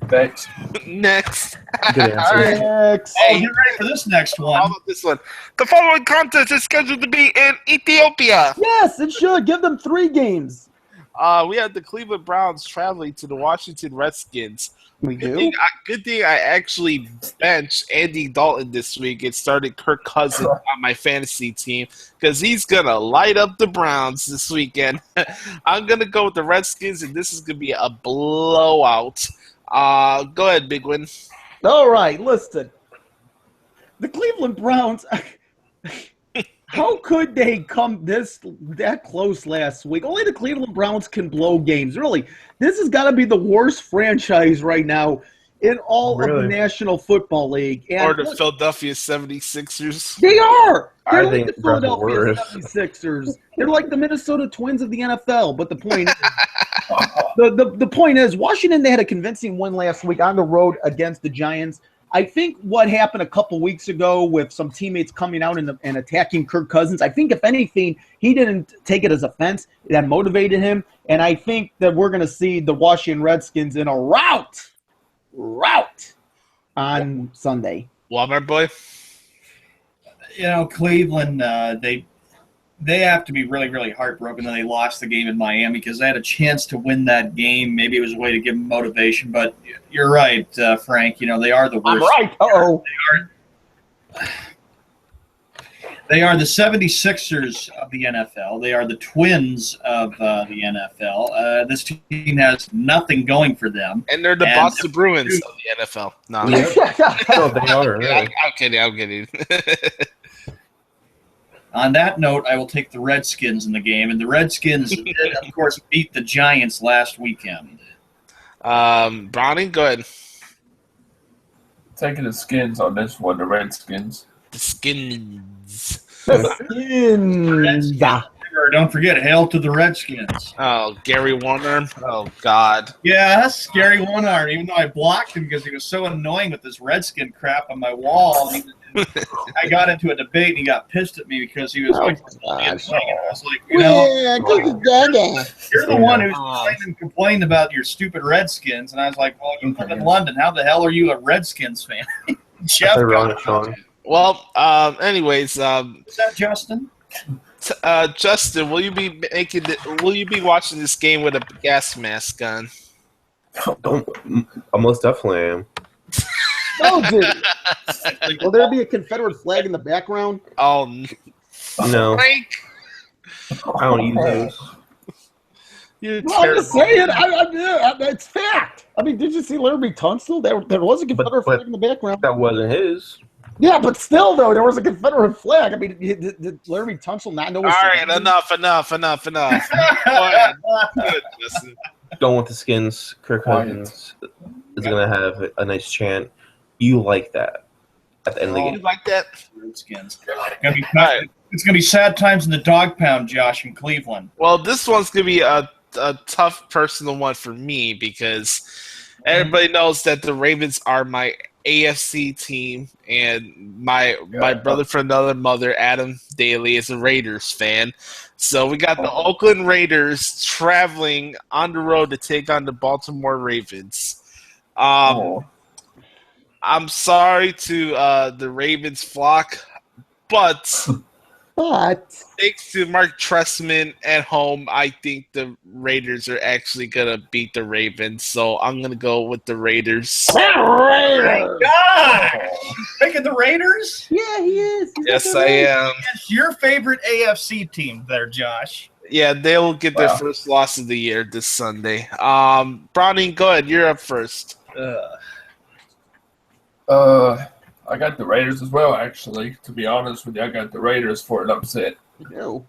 Thanks. Next. Good answer. All right. Next. Oh, get ready for this next How one. about this one? The following contest is scheduled to be in Ethiopia. Yes, it should. Give them 3 games. We have the Cleveland Browns traveling to the Washington Redskins. We Good do. thing I actually benched Andy Dalton this week and started Kirk Cousins on my fantasy team because he's going to light up the Browns this weekend. I'm going to go with the Redskins, and this is going to be a blowout. Go ahead, Big Win. All right, listen. The Cleveland Browns, how could they come that close last week? Only the Cleveland Browns can blow games. Really, this has got to be the worst franchise right now in all of Really? the National Football League. And Or the look, Philadelphia 76ers. they are. I They're like think the perhaps Philadelphia worse. 76ers. They're like the Minnesota Twins of the NFL. But the point is, the point is, Washington, they had a convincing win last week on the road against the Giants. I think what happened a couple weeks ago with some teammates coming out and attacking Kirk Cousins, I think if anything, he didn't take it as offense. That motivated him. And I think that we're going to see the Washington Redskins in a rout on Sunday. Walmart boy. Cleveland, they have to be really, really heartbroken that they lost the game in Miami because they had a chance to win that game. Maybe it was a way to give them motivation, but you're right, Frank. They are the worst. I'm right. Uh-oh. They are the 76ers of the NFL. They are the Twins of the NFL. This team has nothing going for them. And they're the Boston Bruins of the NFL. No, No, they are. Really. I'm kidding. On that note, I will take the Redskins in the game. And the Redskins did, of course, beat the Giants last weekend. Browning, go ahead. Taking the Skins on this one, the Redskins. The Skins. Don't forget, hail to the Redskins. Oh, Gary Warner. Oh, God. Yes, Gary One-Arm, even though I blocked him because he was so annoying with this Redskin crap on my wall. I got into a debate and he got pissed at me because he was like, I was like, you're the one who's complained about your stupid Redskins. And I was like, well, you live in London. How the hell are you a Redskins fan? Jeff Ironic, Sean. Well, anyways, Is that Justin? Justin, will you be watching this game with a gas mask on? I most definitely am. Oh, dude. Will there be a Confederate flag in the background? Oh, No, Frank. I don't use those. You're Well, I'm just terrible. saying. It's fact. I mean, did you see Larry Tunstall? There was a Confederate But- flag in the background. That wasn't his. Yeah, but still, though, there was a Confederate flag. I mean, did Larry Tunstall not know? All right, enough. Go ahead. Good, Justin. Going with the Skins, Kirk Cousins is going to have a nice chant. You like that at the end of the You game. like that? Redskins. It's gonna be sad times in the dog pound, Josh, in Cleveland. Well, this one's gonna be a tough personal one for me because everybody knows that the Ravens are my AFC team, and my brother from another mother, Adam Daly, is a Raiders fan. So we got the Oakland Raiders traveling on the road to take on the Baltimore Ravens. I'm sorry to the Ravens flock, but thanks to Mark Trestman at home, I think the Raiders are actually going to beat the Ravens. So I'm going to go with the Raiders. God! Picking the Raiders? Yeah, he is. Yes, I am. It's your favorite AFC team there, Josh. Yeah, they will get their first loss of the year this Sunday. Browning, go ahead. You're up first. I got the Raiders as well, actually. To be honest with you, I got the Raiders for an upset. No.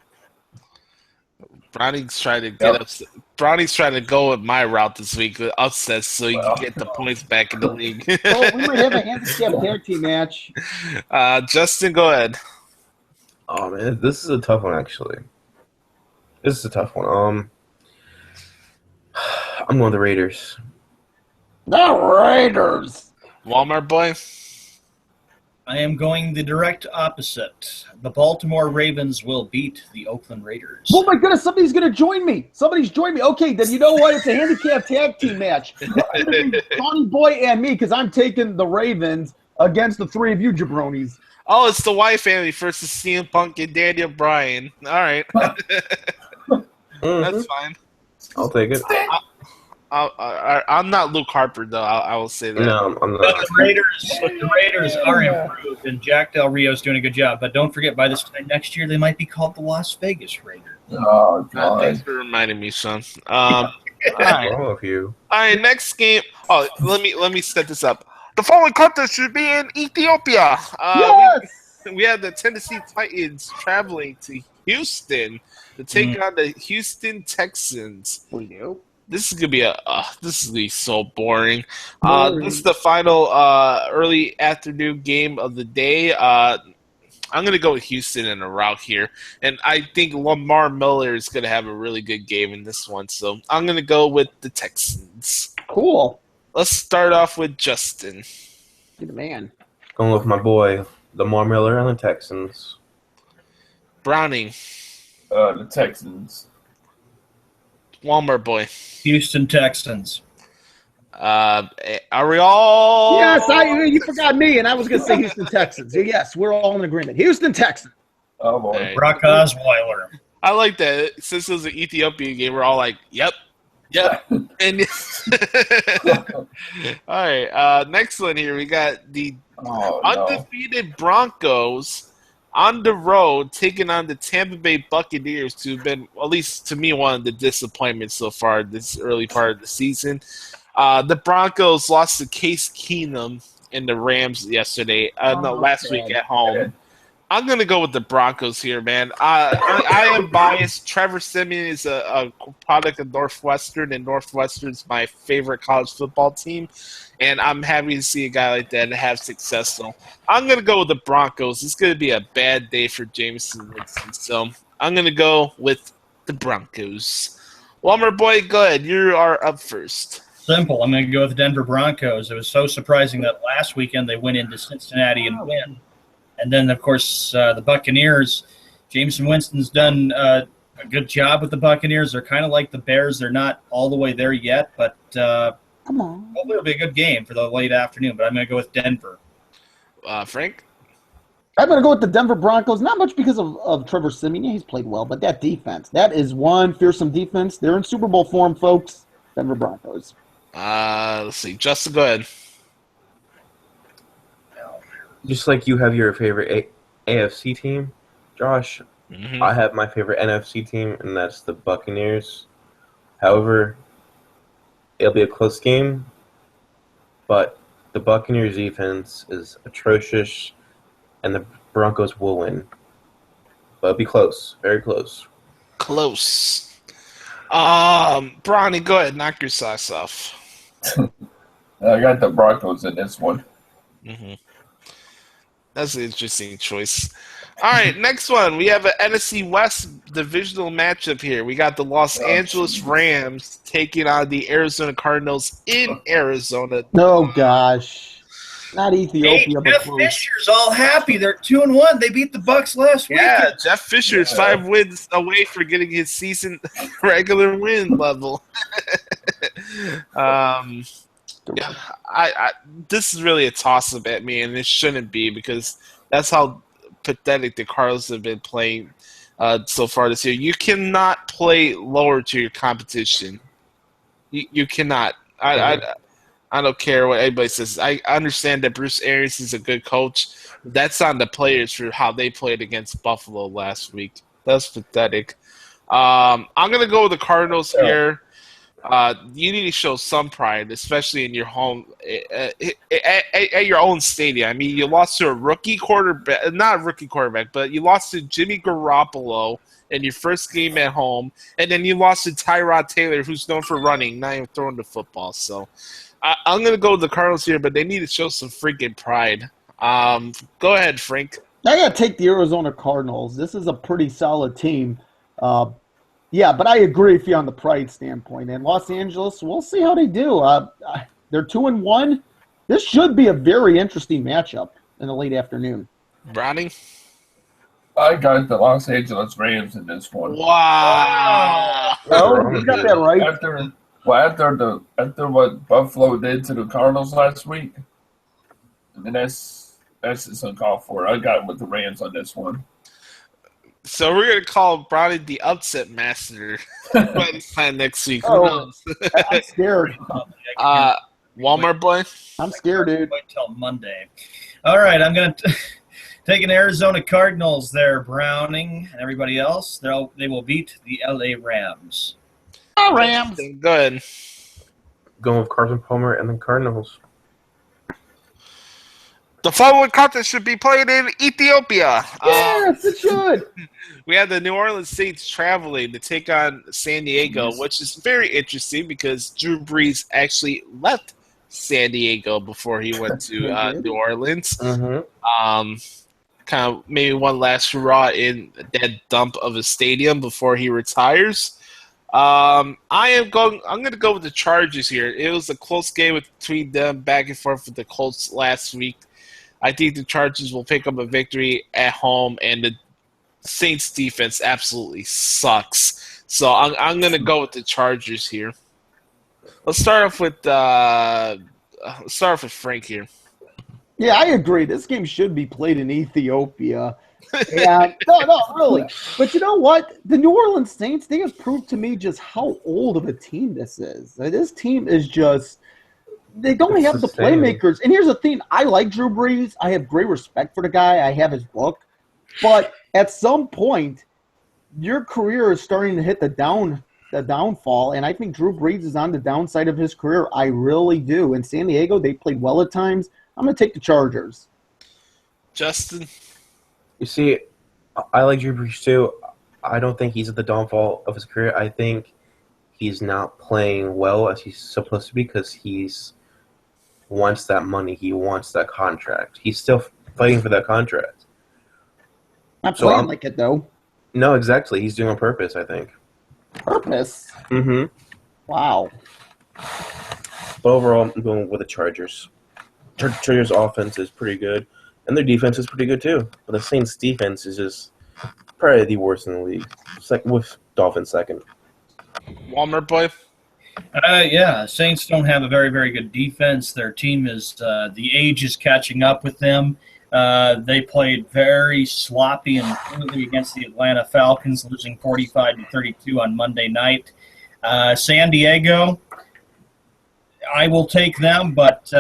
Browning's trying to get upset. Browning's trying to go with my route this week with upsets so you can get the points back in the league. Well, we might have a handicap tag team match. Justin, go ahead. Oh, man, this is a tough one, actually. This is a tough one. I'm going the Raiders. The Raiders. Walmart boy. I am going the direct opposite. The Baltimore Ravens will beat the Oakland Raiders. Oh my goodness, somebody's going to join me. Somebody's joined me. Okay, then you know what? It's a handicap tag team match. Connie Boy and me, because I'm taking the Ravens against the three of you jabronis. Oh, it's the White family versus CM Punk and Daniel Bryan. All right. That's fine. I'll take it. I'm not Luke Harper, though. I will say that. No, I'm But not. the Raiders are improved, and Jack Del Rio's doing a good job. But don't forget, by this time next year, they might be called the Las Vegas Raiders. Oh, Thanks God. for reminding me, son. All right. What's wrong with you? All right, next game. Oh, let me set this up. The following contest should be in Ethiopia. Yes! We have the Tennessee Titans traveling to Houston to take on the Houston Texans. We do. This is gonna be so boring. Boring. This is the final early afternoon game of the day. I'm gonna go with Houston in a rout here, and I think Lamar Miller is gonna have a really good game in this one. So I'm gonna go with the Texans. Cool. Let's start off with Justin. You're the man. Going with my boy, Lamar Miller and the Texans. Browning, The Texans. Walmart boy. Houston Texans. Are we all? Yes, you forgot me, and I was going to say Houston Texans. Yes, we're all in agreement. Houston Texans. Oh boy. Right. Brock Osweiler. I like that. Since it was an Ethiopian game, we're all like, "Yep, yep." And all right, next one here we got the Oh, no. undefeated Broncos on the road taking on the Tampa Bay Buccaneers, who've been, at least to me, one of the disappointments so far this early part of the season. The Broncos lost to Case Keenum and the Rams yesterday. Last week at home. I'm going to go with the Broncos here, man. I am biased. Trevor Siemian is a product of Northwestern, and Northwestern's my favorite college football team, and I'm happy to see a guy like that have success. So I'm going to go with the Broncos. It's going to be a bad day for Jameson Winston, so I'm going to go with the Broncos. Walmart boy, go ahead. You are up first. Simple. I'm going to go with the Denver Broncos. It was so surprising that last weekend they went into Cincinnati and win. And then, of course, the Buccaneers, Jameson Winston's done a good job with the Buccaneers. They're kind of like the Bears. They're not all the way there yet, but Come on. hopefully it'll be a good game for the late afternoon. But I'm going to go with Denver. Frank? I'm going to go with the Denver Broncos, not much because of Trevor Siemian. He's played well, but that defense, that is one fearsome defense. They're in Super Bowl form, folks. Denver Broncos. Let's see. Justin, go ahead. Just like you have your favorite AFC team, Josh, I have my favorite NFC team, and that's the Buccaneers. However, it'll be a close game, but the Buccaneers defense is atrocious, and the Broncos will win. But it'll be close, very close. Close. Bronny, go ahead. Knock your socks off. I got the Broncos in this one. Mm-hmm. That's an interesting choice. All right, next one. We have an NFC West divisional matchup here. We got the Los Angeles Rams taking on the Arizona Cardinals in Arizona. Oh, gosh. Not Ethiopia, but Jeff close. Fisher's all happy. They're 2-1. They beat the Bucs last week. Yeah, Jeff Fisher is 5 wins away from getting his season regular win level. This is really a toss-up at me, and it shouldn't be because that's how pathetic the Cardinals have been playing so far this year. You cannot play lower to your competition. You cannot. I don't care what anybody says. I understand that Bruce Arians is a good coach. That's on the players for how they played against Buffalo last week. That's pathetic. I'm going to go with the Cardinals here. You need to show some pride, especially in your home, at your own stadium. I mean, you lost to a rookie quarterback, not a rookie quarterback, but you lost to Jimmy Garoppolo in your first game at home, and then you lost to Tyrod Taylor, who's known for running, not even throwing the football. So I'm going to go with the Cardinals here, but they need to show some freaking pride. Go ahead, Frank. I got to take the Arizona Cardinals. This is a pretty solid team. Yeah, but I agree with you on the pride standpoint. And Los Angeles, we'll see how they do. They're 2-1. This should be a very interesting matchup in the late afternoon. Browning? I got the Los Angeles Rams in this one. Wow. Oh, you got that right. After what Buffalo did to the Cardinals last week, I mean, that's just uncalled for. I got with the Rams on this one. So we're gonna call Brownie the upset master by this time next week. Who knows? I'm scared. Walmart boy. I'm scared, dude. Wait till Monday. All right, I'm going to take an Arizona Cardinals there, Browning, and everybody else. They will beat the LA Rams. Oh, Rams. Go ahead. Going with Carson Palmer and the Cardinals. The following contest should be played in Ethiopia. Yes, it should. We have the New Orleans Saints traveling to take on San Diego, which is very interesting because Drew Brees actually left San Diego before he went to New Orleans. Mm-hmm. Kind of maybe one last hurrah in that dump of a stadium before he retires. I'm going to go with the Chargers here. It was a close game between them, back and forth with the Colts last week. I think the Chargers will pick up a victory at home, and the Saints defense absolutely sucks. So I'm going to go with the Chargers here. Let's start off with Frank here. Yeah, I agree. This game should be played in Ethiopia. And no, really. But you know what? The New Orleans Saints, they have proved to me just how old of a team this is. This team is just – they don't have the playmakers. And here's the thing. I like Drew Brees. I have great respect for the guy. I have his book. But at some point, your career is starting to hit the downfall, and I think Drew Brees is on the downside of his career. I really do. In San Diego, they played well at times. I'm going to take the Chargers. Justin? You see, I like Drew Brees too. I don't think he's at the downfall of his career. I think he's not playing well as he's supposed to be because he's wants that money. He wants that contract. He's still fighting for that contract. Not playing like it, though. No, exactly. He's doing it on purpose, I think. Purpose? Mm-hmm. Wow. But overall, I'm going with the Chargers. Chargers' offense is pretty good, and their defense is pretty good too. But the Saints' defense is just probably the worst in the league, with Dolphins second. Walmart boy? Yeah, Saints don't have a very, very good defense. Their team is the age is catching up with them. They played very sloppy and poorly against the Atlanta Falcons, losing 45-32 on Monday night. San Diego, I will take them, but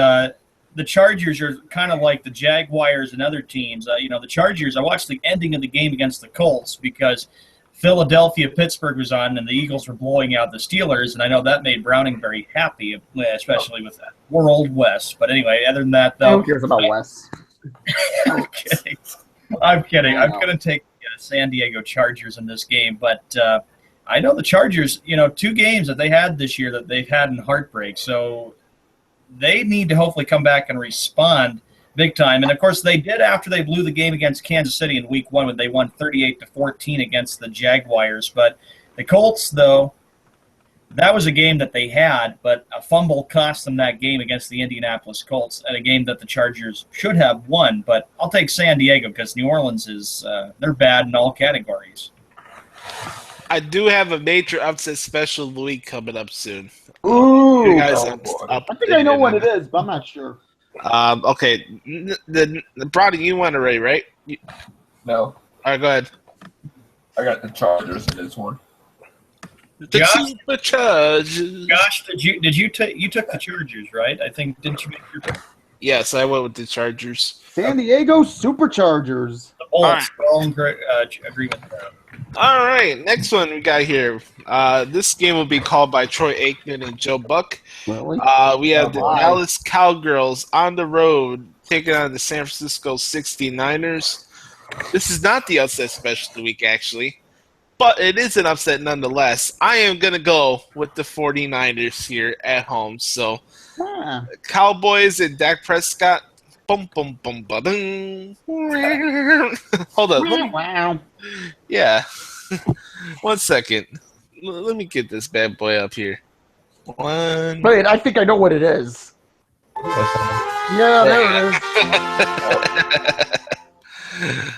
the Chargers are kind of like the Jaguars and other teams. The Chargers, I watched the ending of the game against the Colts because Philadelphia-Pittsburgh was on and the Eagles were blowing out the Steelers, and I know that made Browning very happy, especially with that poor old Wes. But anyway, other than that, though. Who cares about Wes? I'm kidding. I'm going to take San Diego Chargers in this game, but I know the Chargers, 2 games that they had this year that they've had in heartbreak, so they need to hopefully come back and respond big time. And, of course, they did after they blew the game against Kansas City in Week 1 when they won 38-14 against the Jaguars. But the Colts, though, that was a game that they had, but a fumble cost them that game against the Indianapolis Colts at a game that the Chargers should have won. But I'll take San Diego because New Orleans is they're bad in all categories. I do have a major upset special of the week coming up soon. Ooh. You guys I think I know what it is, but I'm not sure. Okay. Brody, you went already, right? No, All right, go ahead. I got the Chargers in this one. The Chargers. Josh, you took the Chargers, right? I think didn't you make your pick? Yes, I went with the Chargers. San Diego Superchargers. The Bolts. All right. We're all in agreement there. All right, next one we got here. This game will be called by Troy Aikman and Joe Buck. Really? We have the Dallas Cowgirls on the road taking on the San Francisco 69ers. This is not the upset special of the week, actually, but it is an upset nonetheless. I am going to go with the 49ers here at home. So, Cowboys and Dak Prescott. Boom, boom, boom, ba-ding. Hold up. Wow. Yeah. 1 second. Let me get this bad boy up here. Wait, I think I know what it is. Yeah, there it is.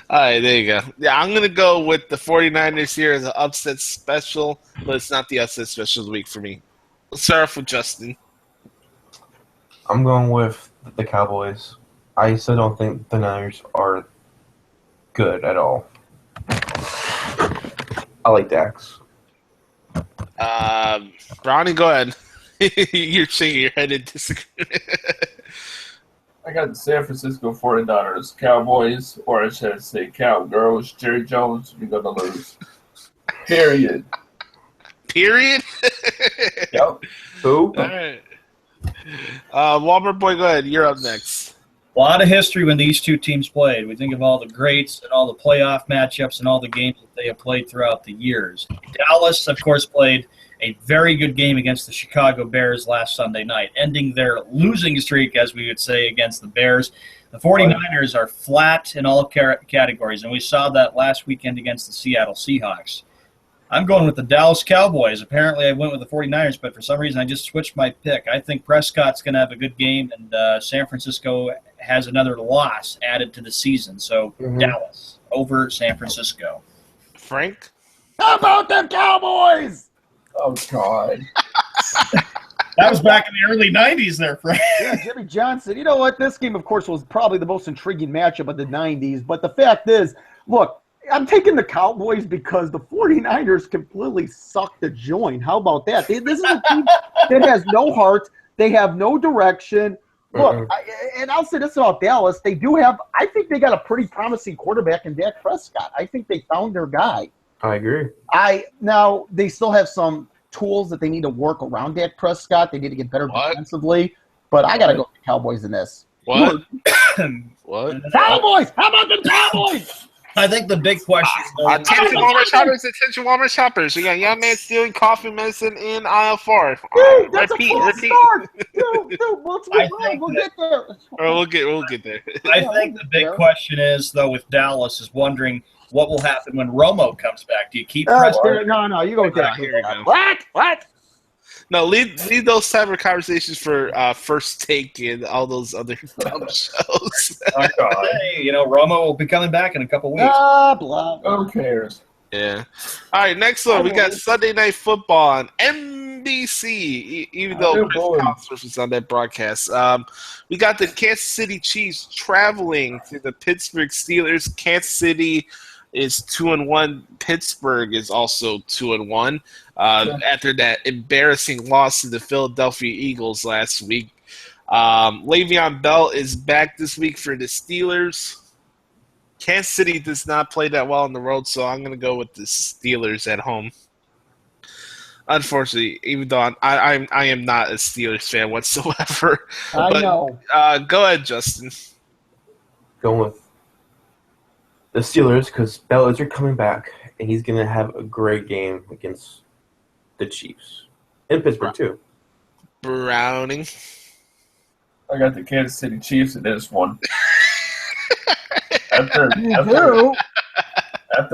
All right, there you go. Yeah, I'm going to go with the 49ers here as an upset special, but it's not the upset special of the week for me. Let's start off with Justin. I'm going with the Cowboys. I still don't think the Niners are good at all. I like Dax. Ronnie, go ahead. You're shaking your head in disagreement. I got the San Francisco 49ers, Cowboys, or I should say Cowgirls, Jerry Jones, you're going to lose. Period. Period? Yep. Who? All right. Walmart boy, go ahead. You're up next. A lot of history when these two teams played. We think of all the greats and all the playoff matchups and all the games that they have played throughout the years. Dallas, of course, played a very good game against the Chicago Bears last Sunday night, ending their losing streak, as we would say, against the Bears. The 49ers are flat in all categories, and we saw that last weekend against the Seattle Seahawks. I'm going with the Dallas Cowboys. Apparently, I went with the 49ers, but for some reason, I just switched my pick. I think Prescott's going to have a good game, and San Francisco has another loss added to the season. So, Dallas over San Francisco. Frank? How about the Cowboys? Oh, God. That was back in the early 90s there, Frank. Yeah, Jimmy Johnson. You know what? This game, of course, was probably the most intriguing matchup of the 90s. But the fact is, look, I'm taking the Cowboys because the 49ers completely suck the joint. How about that? This is a team that has no heart. They have no direction. Look, and I'll say this about Dallas. They do have – I think they got a pretty promising quarterback in Dak Prescott. I think they found their guy. I agree. Now, they still have some tools that they need to work around Dak Prescott. They need to get better defensively. But I got to go with the Cowboys in this. What? What? Cowboys! How about the Cowboys? I think the big question is Attention Walmart shoppers. We got young man stealing coffee medicine in aisle 4. Dude, that's Repeat. a false start. Dude, let's move on. We'll get there. We'll get there. I think the big question is, though, with Dallas, is wondering what will happen when Romo comes back. Do you keep Prescott? No, you go with that. Here we go. What? No, leave those type of conversations for First Take and all those other dumb shows. Hey, Romo will be coming back in a couple weeks. Blah. Who cares? Yeah. All right, next one. We got Sunday Night Football on NBC, even though Chris Collinsworth is on that broadcast. We got the Kansas City Chiefs traveling to the Pittsburgh Steelers. Kansas City is 2-1. Pittsburgh is also 2-1 after that embarrassing loss to the Philadelphia Eagles last week. Le'Veon Bell is back this week for the Steelers. Kansas City does not play that well on the road, so I'm going to go with the Steelers at home. Unfortunately, even though I am not a Steelers fan whatsoever. I know. Go ahead, Justin. Going with the Steelers because Bell is coming back, and he's going to have a great game against the Chiefs. In Pittsburgh, too. Browning. I got the Kansas City Chiefs in this one. After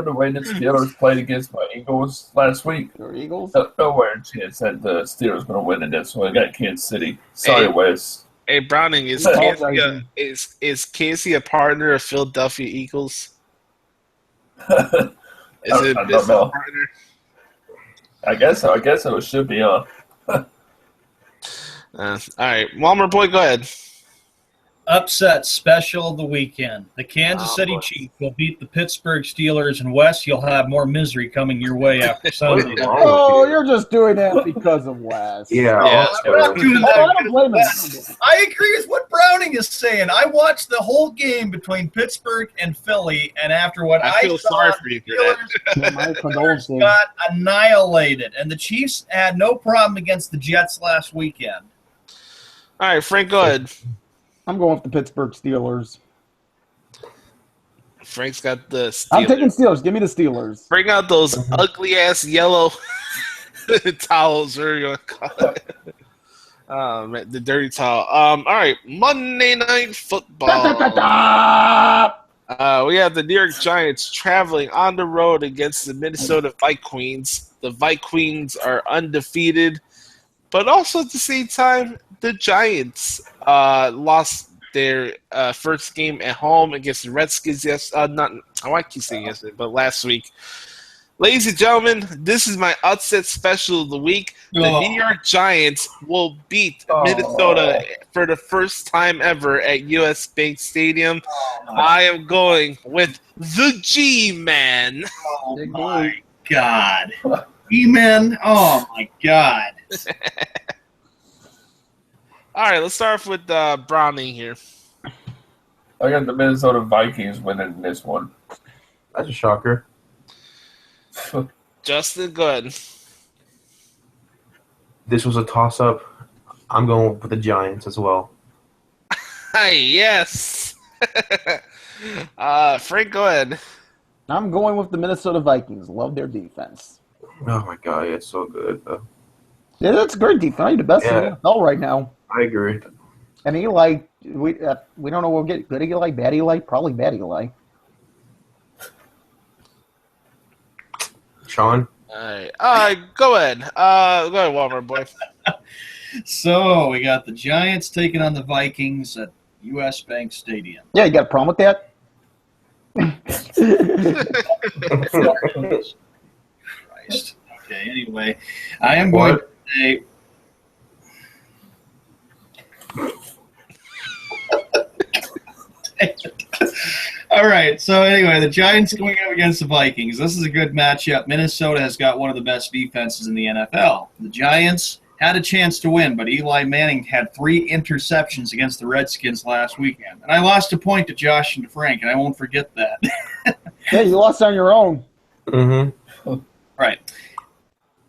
the way the Steelers played against my Eagles last week, Your Eagles? nowhere in chance that the Steelers going to win in this one. I got Kansas City. Sorry, Wes. Hey, Browning, is Casey a partner of Philadelphia Eagles? Is it a business partner? I guess so. I guess it should be on. All right. Walmart boy, go ahead. Upset special of the weekend. The Kansas City Chiefs will beat the Pittsburgh Steelers, and Wes, you'll have more misery coming your way after Sunday. Oh, you're just doing that because of Wes. I'm not doing that. I don't blame him. I agree with what Browning is saying. I watched the whole game between Pittsburgh and Philly, and after what I feel saw, sorry for you for that. My Steelers condolences. got annihilated, and the Chiefs had no problem against the Jets last weekend. All right, Frank, go ahead. I'm going with the Pittsburgh Steelers. Frank's got the Steelers. I'm taking Steelers. Give me the Steelers. Bring out those ugly-ass yellow towels, or you want to call it. Man, the dirty towel. All right, Monday Night Football. We have the New York Giants traveling on the road against the Minnesota Vikings. The Vikings are undefeated, but also at the same time, the Giants lost their first game at home against the Redskins. I keep saying yesterday, but last week. Ladies and gentlemen, this is my upset special of the week. The New York Giants will beat Minnesota for the first time ever at US Bank Stadium. I am going with the G-Man. Oh, my God. G-Man, oh, my God. All right, let's start off with Browning here. I got the Minnesota Vikings winning this one. That's a shocker. Justin, go ahead. This was a toss-up. I'm going with the Giants as well. Hi, yes. Frank, go ahead. I'm going with the Minnesota Vikings. Love their defense. Oh my god, it's so good. Yeah, that's a great defense. The best in the NFL right now. I agree. And Eli, we don't know we'll get good Eli, bad Eli, probably bad Eli. Sean? All right, go ahead. Go ahead, Walmart boy. So we got the Giants taking on the Vikings at U.S. Bank Stadium. Yeah, you got a problem with that? Christ. Okay, anyway, I am going to say. All right, so anyway, the Giants going up against the Vikings. This is a good matchup. Minnesota has got one of the best defenses in the NFL. The Giants had a chance to win, but Eli Manning had 3 interceptions against the Redskins last weekend. And I lost a point to Josh and to Frank, and I won't forget that. Yeah, you lost on your own. Mm-hmm. Right.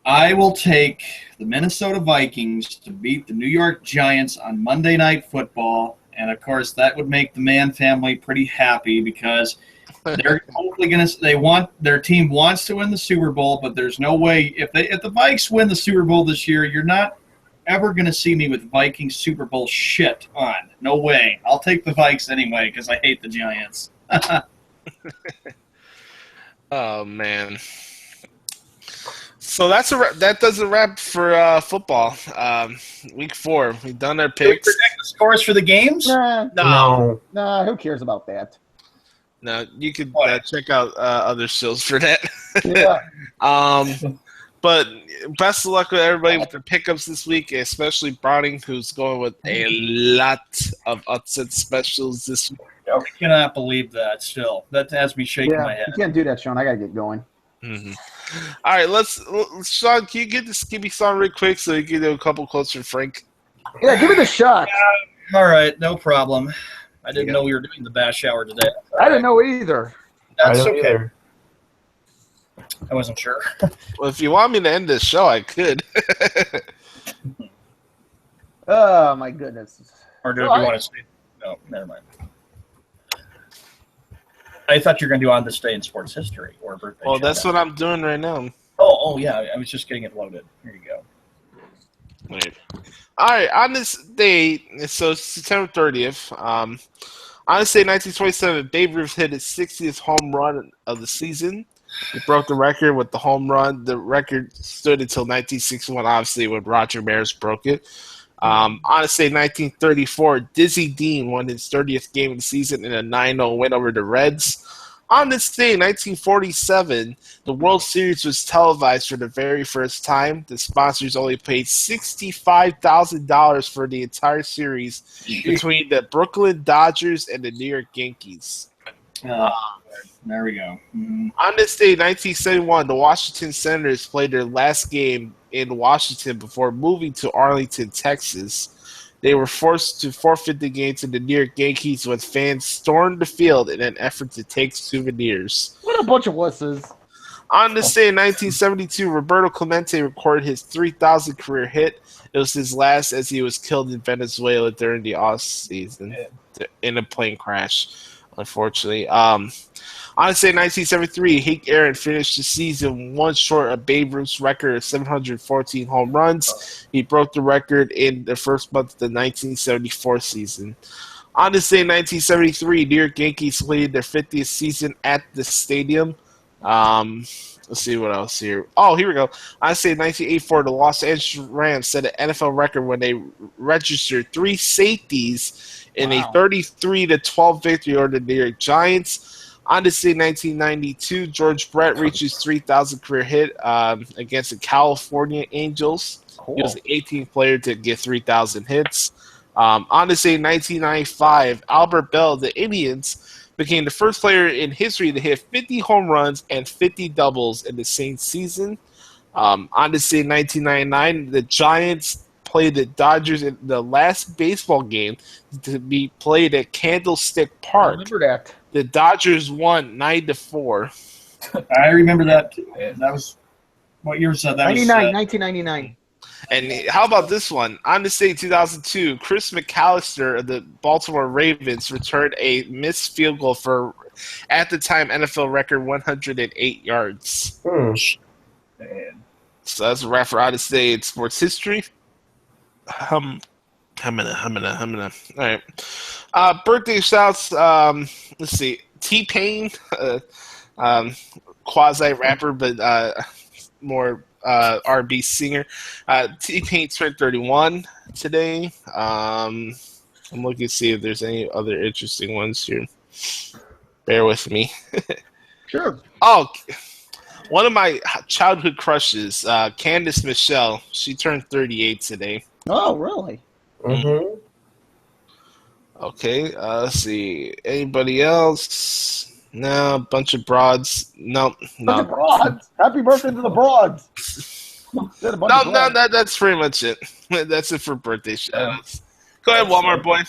I will take the Minnesota Vikings to beat the New York Giants on Monday Night Football. And, of course, that would make the Mann family pretty happy because they're hopefully going to – their team wants to win the Super Bowl, but there's no way – if the Vikes win the Super Bowl this year, you're not ever going to see me with Vikings Super Bowl shit on. No way. I'll take the Vikes anyway because I hate the Giants. Oh man. So that does a wrap for football. Week 4, we've done our Can we picks. predict the scores for the games? Nah, who cares about that? No, you could What? check out other shows for that. Yeah. But best of luck with everybody with their pickups this week, especially Browning, who's going with a lot of upset specials this week. I cannot believe that still. That has me shaking my Yeah, head. you can't do that, Sean. I got to get going. Mm-hmm. All right, let's Sean, can you get this Skibby song real quick so you can do a couple quotes for Frank? Yeah, give me the shot. All right, no problem. I didn't know we were doing the bash hour today. I didn't know either. That's I don't okay. either. I wasn't sure. Well, if you want me to end this show, I could. Oh, my goodness. Or do you want to say? No, never mind. I thought you were going to do on this day in sports history or birthday. Well, that's shout-out. what I'm doing right now. Oh, yeah. I was just getting it loaded. Here you go. Wait. All right, on this day, so September 30th, on this day, 1927, Babe Ruth hit his 60th home run of the season. He broke the record with the home run. The record stood until 1961, obviously, when Roger Maris broke it. On this day, 1934, Dizzy Dean won his 30th game of the season in a 9-0 win over the Reds. On this day, 1947, the World Series was televised for the very first time. The sponsors only paid $65,000 for the entire series between the Brooklyn Dodgers and the New York Yankees. There we go. Mm. On this day, 1971, the Washington Senators played their last game in Washington before moving to Arlington, Texas. They were forced to forfeit the game to the New York Yankees when fans stormed the field in an effort to take souvenirs. What a bunch of wusses. On this day in 1972, Roberto Clemente recorded his 3,000th career hit. It was his last as he was killed in Venezuela during the off-season in a plane crash, unfortunately. On this day in 1973, Hank Aaron finished the season one short of Babe Ruth's record of 714 home runs. He broke the record in the first month of the 1974 season. On this day in 1973, New York Yankees played their 50th season at the stadium. Let's see what else here. Oh, here we go. I say 1984, the Los Angeles Rams set an NFL record when they registered 3 safeties in a 33-12 victory over the New York Giants. On this day, 1992, George Brett reached his 3,000th career hit against the California Angels. Cool. He was the 18th player to get 3,000 hits. On this day, 1995, Albert Bell, the Indians, became the first player in history to hit 50 home runs and 50 doubles in the same season. On this day, 1999, the Giants played the Dodgers in the last baseball game to be played at Candlestick I Park. remember that. The Dodgers won 9-4. I remember that too. That was what year was that? That 99, was 1999. And how about this one? On this day, 2002, Chris McAllister of the Baltimore Ravens returned a missed field goal for, at the time, NFL record 108 yards. Man. So that's a wrap for On this day in sports history. All right. Birthday shouts. Let's see. T-Pain, quasi-rapper, but more R&B singer. T-Pain turned 31 today. I'm looking to see if there's any other interesting ones here. Bear with me. Sure. Oh, one of my childhood crushes, Candice Michelle. She turned 38 today. Oh, really? Mm-hmm. Okay, let's see. Anybody else? No, bunch of broads. Nope. Bunch of No. broads. Happy birthday to the broads. Said a bunch of No, broads. that's pretty much it. That's it for birthday shout-outs. Go ahead, Walmart boy.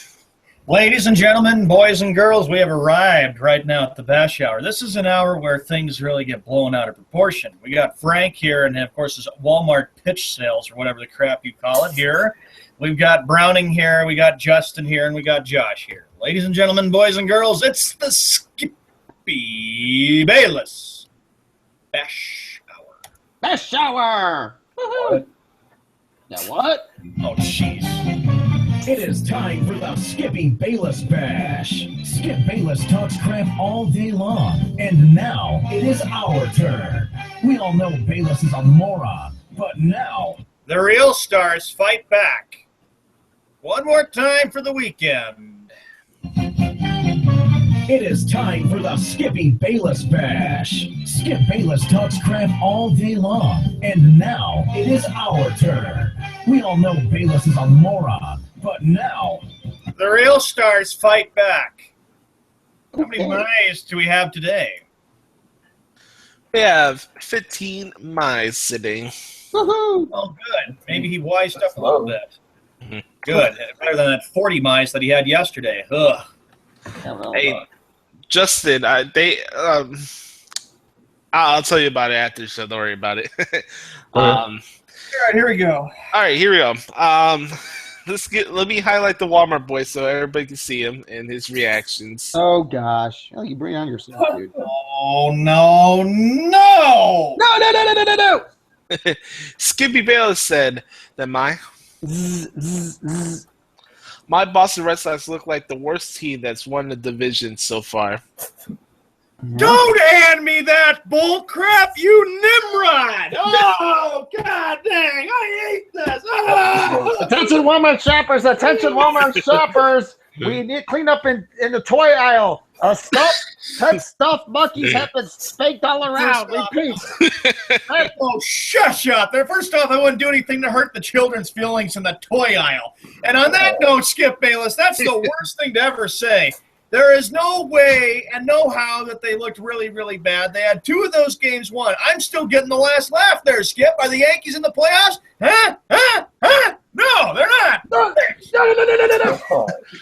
Ladies and gentlemen, boys and girls, we have arrived right now at the Bash Hour. This is an hour where things really get blown out of proportion. We got Frank here, and of course, his Walmart pitch sales, or whatever the crap you call it here. We've got Browning here, we got Justin here, and we got Josh here. Ladies and gentlemen, boys and girls, it's the Skippy Bayless Bash Hour. Best shower. Woohoo. Now what? Oh, jeez. It is time for the Skippy Bayless Bash. Skip Bayless talks crap all day long, and now it is our turn. We all know Bayless is a moron, but now The real stars fight back. One more time for the weekend. it is time for the Skippy Bayless Bash. Skip Bayless talks crap all day long, and now it is our turn. We all know Bayless is a moron, but now The real stars fight back. How many Mays do we have today? We have 15 mice sitting. Woohoo. Oh, good. Maybe he wised up a little bit. Good. Better than that 40 mice that he had yesterday. Ugh. Hey, Justin, I'll tell you about it after, so don't worry about it. All right, here we go. All right, here we go. Let me highlight the Walmart boy so everybody can see him and his reactions. Oh, gosh. Oh, you bring on yourself, dude. Oh, no, no! No. Skippy Bayless said that my Boston Red Sox look like the worst team that's won the division so far. Don't hand me that bull crap, you Nimrod! Oh, god dang, I hate this! Oh! Attention, Walmart shoppers. Attention, Walmart shoppers. We need clean up in the toy aisle. Pet stuffed monkeys have been spanked all around. Repeat. Oh, shush up there. First off, I wouldn't do anything to hurt the children's feelings in the toy aisle. And on that note, Skip Bayless, that's the worst thing to ever say. There is no way and no how that they looked really, really bad. They had 2 of those games won. I'm still getting the last laugh there, Skip. Are the Yankees in the playoffs? Huh? No, they're not. No.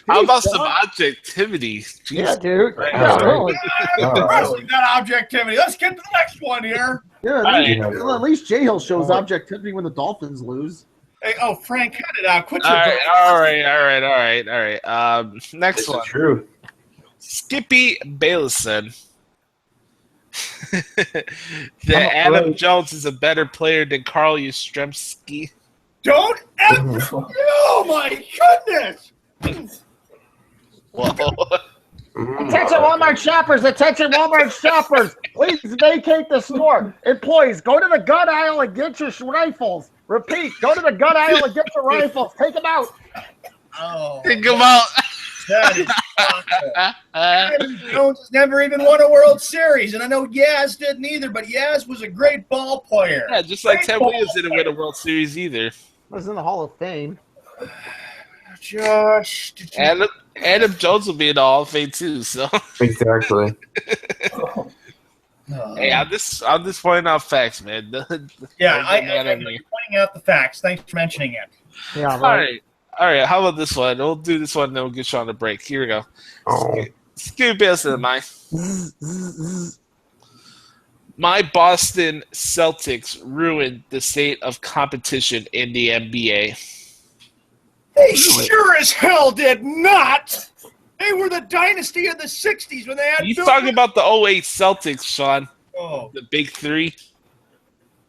How about some objectivity? Jeez. Yeah, dude. Right. Yeah, really. Wrestling, not objectivity. Let's get to the next one here. Yeah, Right. at least J-Hill shows objectivity when the Dolphins lose. Hey, oh, Frank, cut it out. Quit All your right. Next It's one. the truth. Skippy Bayless said that Adam Jones is a better player than Carl Yastrzemski. Don't ever. Oh, my goodness. Whoa. Attention, Walmart shoppers. Attention, Walmart shoppers. Please vacate the store. Employees, go to the gun aisle and get your rifles. Repeat, go to the gun aisle and get your rifles. Take them out. Oh, Think about. that is awful. Adam Jones has never even won a World Series, and I know Yaz didn't either, but Yaz was a great ball player. Yeah, just like Great Ted ball Williams didn't player. win a World Series either. Was in the Hall of Fame. Josh, did you Adam Jones will be in the Hall of Fame too. So Exactly. hey, I'm just pointing out facts, man. yeah, Doesn't I matter am to me. pointing out the facts. Thanks for mentioning it. Yeah, All right. How about this one? We'll do this one, and then we'll get you on the break. Here we go. Oh. Scooby Bayless to the mind. My Boston Celtics ruined the state of competition in the NBA. They sure as hell did not. They were the dynasty of the 60s when they had He's Bill- talking about the '08 Celtics, Sean. Oh. The big three.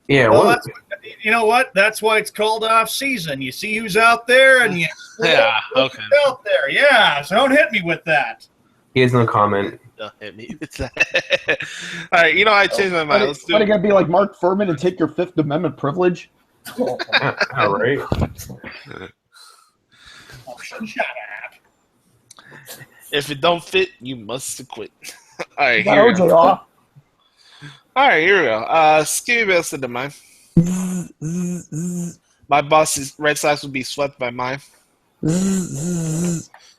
Yeah, Well, what? you know what? That's why it's called off season. You see who's out there and you Yeah, okay. who's out there. Yeah, so don't hit me with that. He has no comment. Don't hit me with that. All right, you know, I changed my mind. Let's do What are you it. gonna be like Mark Furman and take your Fifth Amendment privilege? All right. Oh, shut up. If it don't fit, you must quit. All right, You got here we go. OJ off. All right, here we go. Skinny Bill said to mine. My boss's Red Sox would be swept by mine.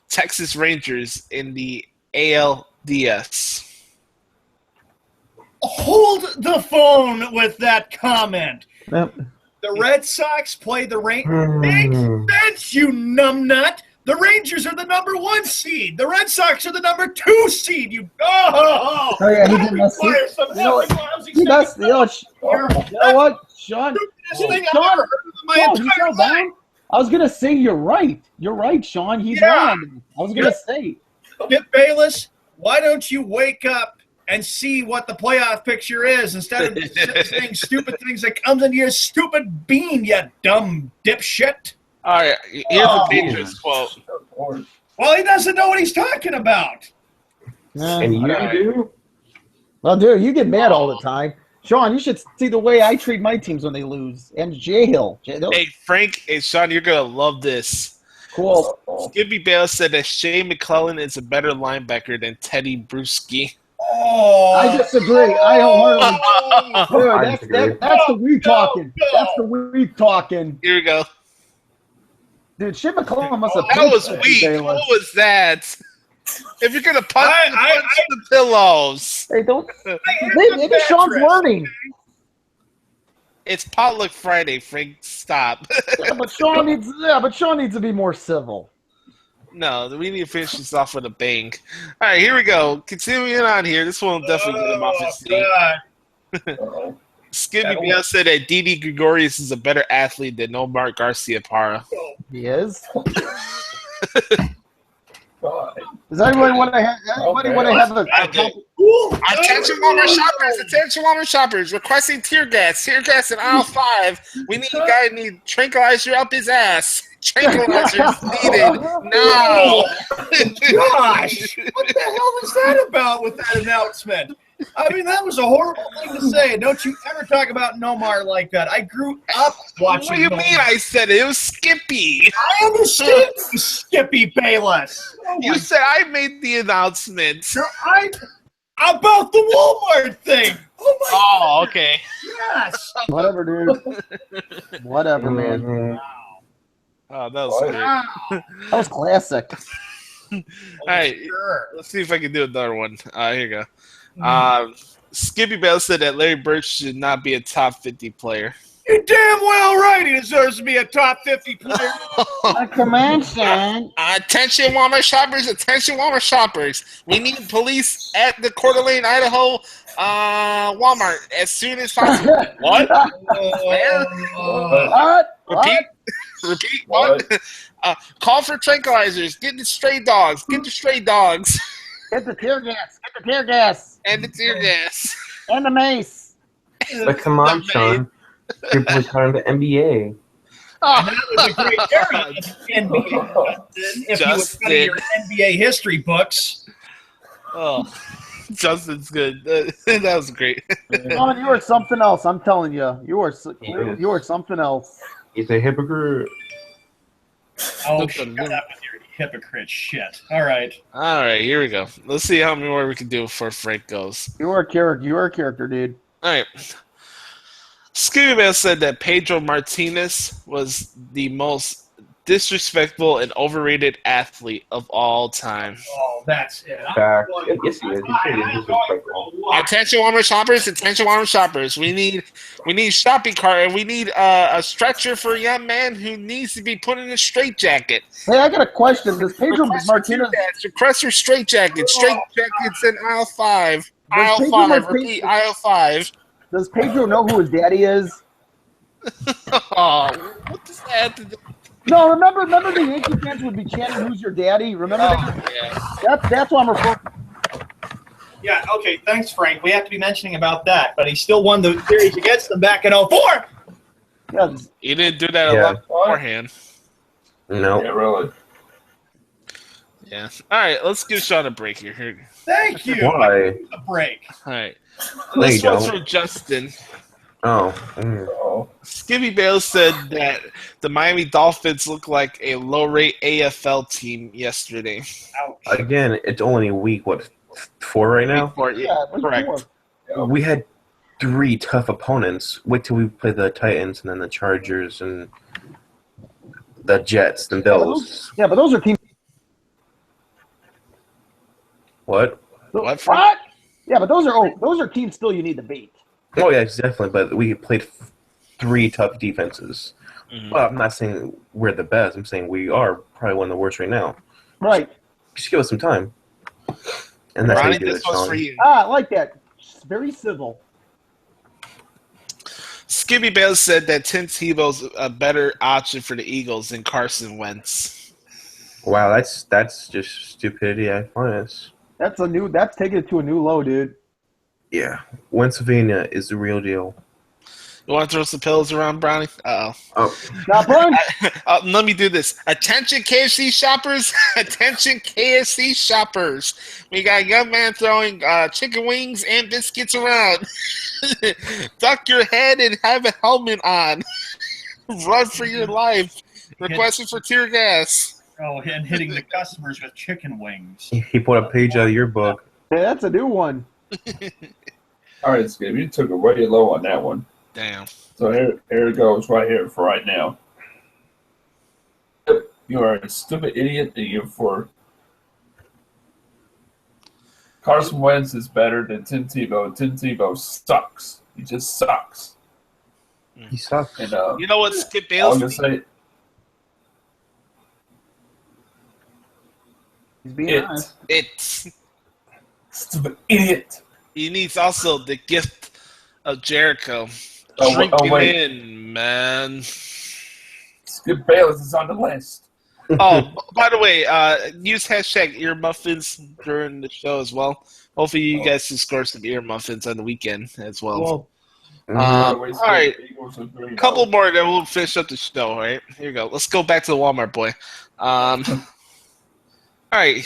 Texas Rangers in the ALDS. Hold the phone with that comment. Yep. The Red Sox play the Rangers. Hmm. Makes sense, you numbnut. The Rangers are the number 1 seed. The Red Sox are the number 2 seed. You Oh, yeah, he did mess require it. some You know help. what? He does. You know what, Sean? Stupidest thing I've Sean, ever heard in my Sean, you entire fell life. down? I was gonna say you're right. You're right, Sean. He's Yeah. on. I was gonna say. Skip Bayless, why don't you wake up and see what the playoff picture is instead of saying stupid things that comes into your stupid bean, you dumb dipshit? All right, here's Oh, a Patriots quote. Well, he doesn't know what he's talking about. And you do? Well, dude, you get mad all the time. Sean, you should see the way I treat my teams when they lose. And J-Hill. Hey, Frank and Sean, you're going to love this. Cool. Skippy Bale said that Shane McClellan is a better linebacker than Teddy Bruschi. Oh, I disagree. I wholeheartedly. Dude, I that's, disagree. that's the weak talking. That's the weak talking. Here we go. Dude, Shane McCollum must have That was pinched weak. Bayless. What was that? If you're going to punch, I- punch the pillows. Hey, don't. Maybe Sean's learning. It's Potluck Friday, Frank. Stop. Yeah, but Sean needs to be more civil. No, we need to finish this off with a bang. All right, here we go. Continuing on here. This one will definitely get him off his seat. God. Skippy Bale said that Didi Gregorius is a better athlete than Omar Garcia Parra. He is. Does anybody want to have? Attention, Walmart shoppers! Attention, Walmart shoppers! Requesting tear gas. Tear gas in aisle 5. We need a guy need tranquilizer up his ass. Tranquilizer needed now. Gosh, what the hell was that about with that announcement? I mean, that was a horrible thing to say. Don't you ever talk about Nomar like that. I grew up watching What do you Nomar. mean I said it? It was Skippy. I understand you, Skippy Bayless. You said I made the announcement. About the Walmart thing. Oh, my Oh, okay. gosh. Whatever, dude. Whatever, man. Oh, that was great. That was classic. All right, Sure. let's see if I can do another one. Here you go. Skippy Bale said that Larry Bird should not be a top 50 player. You're damn well right. He deserves to be a top 50 player. Come on, Sean. Attention, Walmart shoppers! Attention, Walmart shoppers! We need police at the Coeur d'Alene, Idaho, Walmart as soon as possible. What? What? Repeat. Repeat. What? Call for tranquilizers. Get the stray dogs. Get the stray dogs. Get the tear gas. Get the tear gas. And the tear gas. And the mace. But come on, Sean. People are talking the NBA. And that was a great area of NBA, Justin, if you would study your NBA history books. Oh, Justin's good. That was great. Sean, you are something else. I'm telling you. You are something else. He's a hypocrite. Oh, shut up with your hypocrite shit. All right. All right, here we go. Let's see how many more we can do before Frank goes. You are a character. You are a character, dude. All right. Scooby Man said that Pedro Martinez was the most disrespectful and overrated athlete of all time. Oh, that's it. Fact. Yes, he is. He's pretty disrespectful. Attention, Walmart shoppers! Attention, Walmart shoppers! We need shopping cart, and we need a stretcher for a young man who needs to be put in a straitjacket. Hey, I got a question. Does Pedro Request Martinez? for straitjackets in aisle 5. Aisle Pedro 5. know- Repeat, aisle 5. Does Pedro know who his daddy is? Oh, what does that have to do? No, remember the Yankee fans would be chanting, "Who's your daddy?" Remember that? Yeah. That's what I'm referring. Yeah, okay, thanks, Frank. We have to be mentioning about that, but he still won the series against them back in 04. Yeah, He didn't do that a Yeah. lot beforehand. No. Yeah, really. Yeah. All right, let's give Sean a break here. Thank you. Why? A break. All right. No, This you one's don't. from Justin. Oh. Oh, Skippy Bale said that the Miami Dolphins look like a low-rate AFL team yesterday. Ouch. Again, it's only week, 4 right now? yeah, it was Correct. more. We had 3 tough opponents. Wait till we play the Titans and then the Chargers and the Jets and Bills. Yeah, but those are teams. What? What? What? Yeah, but those are teams still you need to beat. Oh, yeah, definitely. But we played 3 tough defenses. Mhm. Well, I'm not saying we're the best. I'm saying we are probably one of the worst right now. Right. Just give us some time. And that's how Ronnie, you do this it, one's Sean. for you. I like that. It's very civil. Skippy Bale said that Tim Tebow's a better option for the Eagles than Carson Wentz. Wow, that's just stupidity at finest. That's taking it to a new low, dude. Yeah, Pennsylvania is the real deal. You want to throw some pillows around, Brownie? Uh-oh. Oh, Now, Brian, Let me do this. Attention, KFC shoppers. Attention, KFC shoppers. We got a young man throwing chicken wings and biscuits around. Duck your head and have a helmet on. Run for your life. Requesting for tear gas. Oh, and hitting the customers with chicken wings. he put a page out of your book. hey, that's a new one. all right, Skip. You took it way low on that one. Damn. So here it goes right here for right now. You are a stupid idiot, and you're for Carson Wentz is better than Tim Tebow. Tim Tebow sucks. He just sucks. He sucks. And You know what Skip I'm Bale's gonna say He's being it. honest. it's Stupid idiot. he needs also the gift of Jericho. Oh, Drinking wait. in, man. Skip Bayless is on the list. Oh, by the way, use hashtag ear muffins during the show as well. Hopefully, you guys can score some ear muffins on the weekend as well. Well, all right, Eagles are 3-0. couple more, then we'll finish up the show. All right, here you go. Let's go back to the Walmart boy. All right,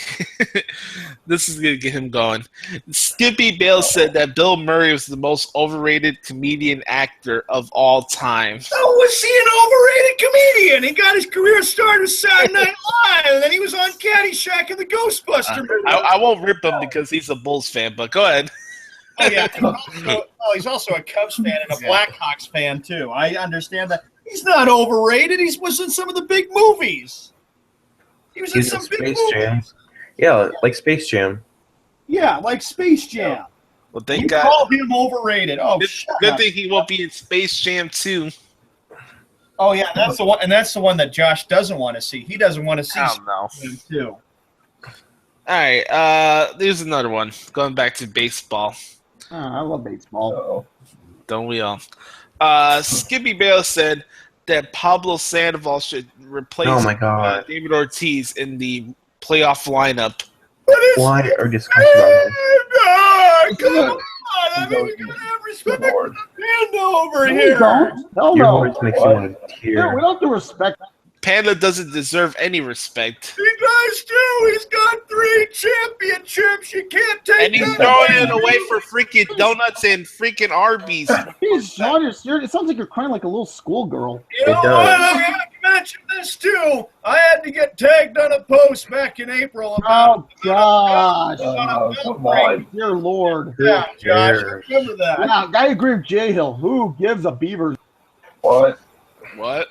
this is gonna get him going. Skippy Bale said that Bill Murray was the most overrated comedian actor of all time. Oh, was he an overrated comedian? He got his career started with Saturday Night Live, and then he was on Caddyshack and the Ghostbuster movie. I won't rip him because he's a Bulls fan, but go ahead. Oh, yeah. He's also a Cubs fan and a Blackhawks fan, too. I understand that. He's not overrated. He was in some of the big movies. He was in He's in some big Space movies. Jam. Yeah, like Space Jam. Yeah, like Space Jam. Well, You thank God. call him overrated. Oh, shut Good up. thing he won't be in Space Jam 2. Oh, yeah, that's the one, and that's the one that Josh doesn't want to see. He doesn't want to see I don't know. Space Jam 2. All right, there's another one. Going back to baseball. I love baseball. Uh-oh. Don't we all? Skippy Bale said that Pablo Sandoval should replace Oh my God. David Ortiz in the playoff lineup. Why are you discussing about him? Come on! I mean, you gotta have respect for Lord. the Panda over No, we here. don't. Hell Your no. voice makes me want to No, tear. we don't have to respect. Panda doesn't deserve any respect. He does too. He's got 3 championships. You can't take And he's that throwing it away for freaking donuts and freaking Arby's. Jeez, Sean, it sounds like you're crying like a little schoolgirl. You know It what? does. I have to mention this too. I had to get tagged on a post back in April about. Oh gosh, Oh, come on. dear Lord. Yeah, Josh, cares? remember that. Yeah, I agree with Jay Hill. Who gives a beaver? What? What?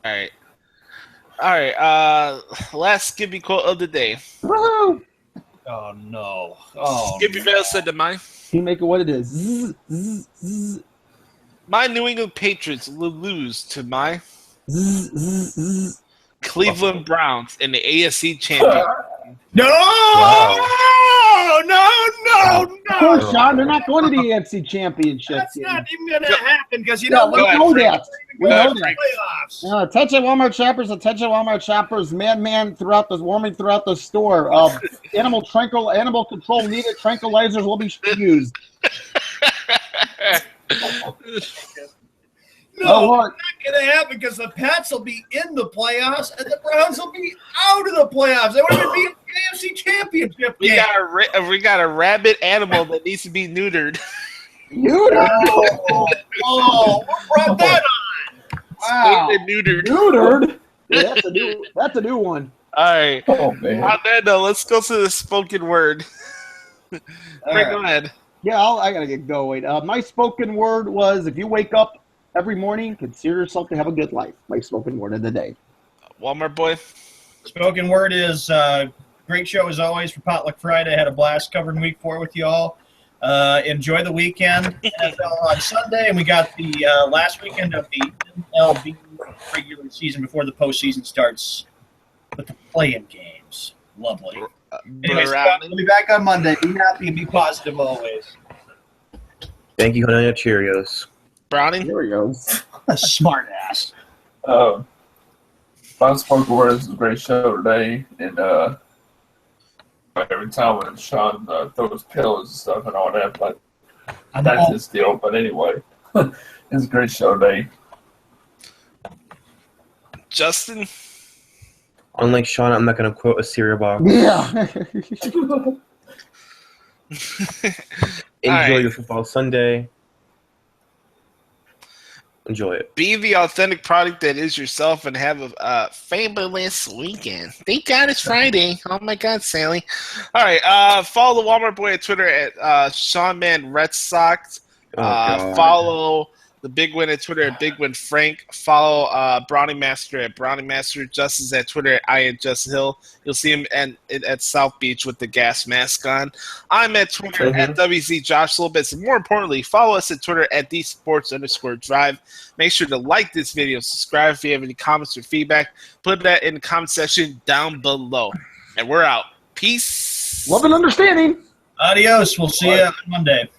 All right. Last Skippy quote of the day. Woohoo! Oh no. Oh. Skippy Bale said to mine. Can you make it what it is? Zzz, zzz, zzz, My New England Patriots will lose to my zzz, zzz, zzz. Cleveland Browns in the AFC Championship. No! Wow. Of course, Sean, they're not going to the AFC Championship That's game. not even going to happen because you Yeah, know we what? know that. We know that. Playoffs. Attention Walmart shoppers, madman warming throughout the store. Animal control needed. Tranquilizers will be used. No, Lord. it's not going to happen because the Pats will be in the playoffs and the Browns will be out of the playoffs. They won't even be in the AFC Championship We game. got a rabid animal that needs to be neutered. Oh, what brought that on? Wow. Spayed and neutered. Neutered. Yeah, that's a new one. All right. Oh man. On that note, let's go to the spoken word. Frank, go ahead. Yeah, I gotta get going. My spoken word was: if you wake up every morning, consider yourself to have a good life. My spoken word of the day. Walmart boy. Spoken word is great show as always for Potluck Friday. Had a blast covering week 4 with you all. Enjoy the weekend. NFL on Sunday, and we got the last weekend of the MLB regular season before the postseason starts with the play-in games. Lovely. Anyways, we'll be back on Monday. Be happy and be positive always. Thank you, Honey Cheerios. Browning. There we go. A smart ass. My spoken word is a great show today, and every time when Sean throws pillows and stuff and all that, but that's his deal. But anyway, it's a great show today. Justin. Unlike Sean, I'm not going to quote a cereal box. Yeah. Enjoy your football Sunday. Enjoy it. Be the authentic product that is yourself and have a fabulous weekend. Thank God it's Friday. Oh, my God, Sally. All right. Follow the Walmart Boy at Twitter at Sean Man Red Sox. Follow the Big Win at Twitter at Big Win Frank. Follow Brownie Master at Brownie Master. Justice at Twitter at I at Just Hill. You'll see him at South Beach with the gas mask on. I'm at Twitter at WZ Josh Lopez. And more importantly, follow us at Twitter at DSports_Drive. Make sure to like this video, subscribe if you have any comments or feedback. Put that in the comment section down below. And we're out. Peace. Love and understanding. Adios. We'll see you on Monday.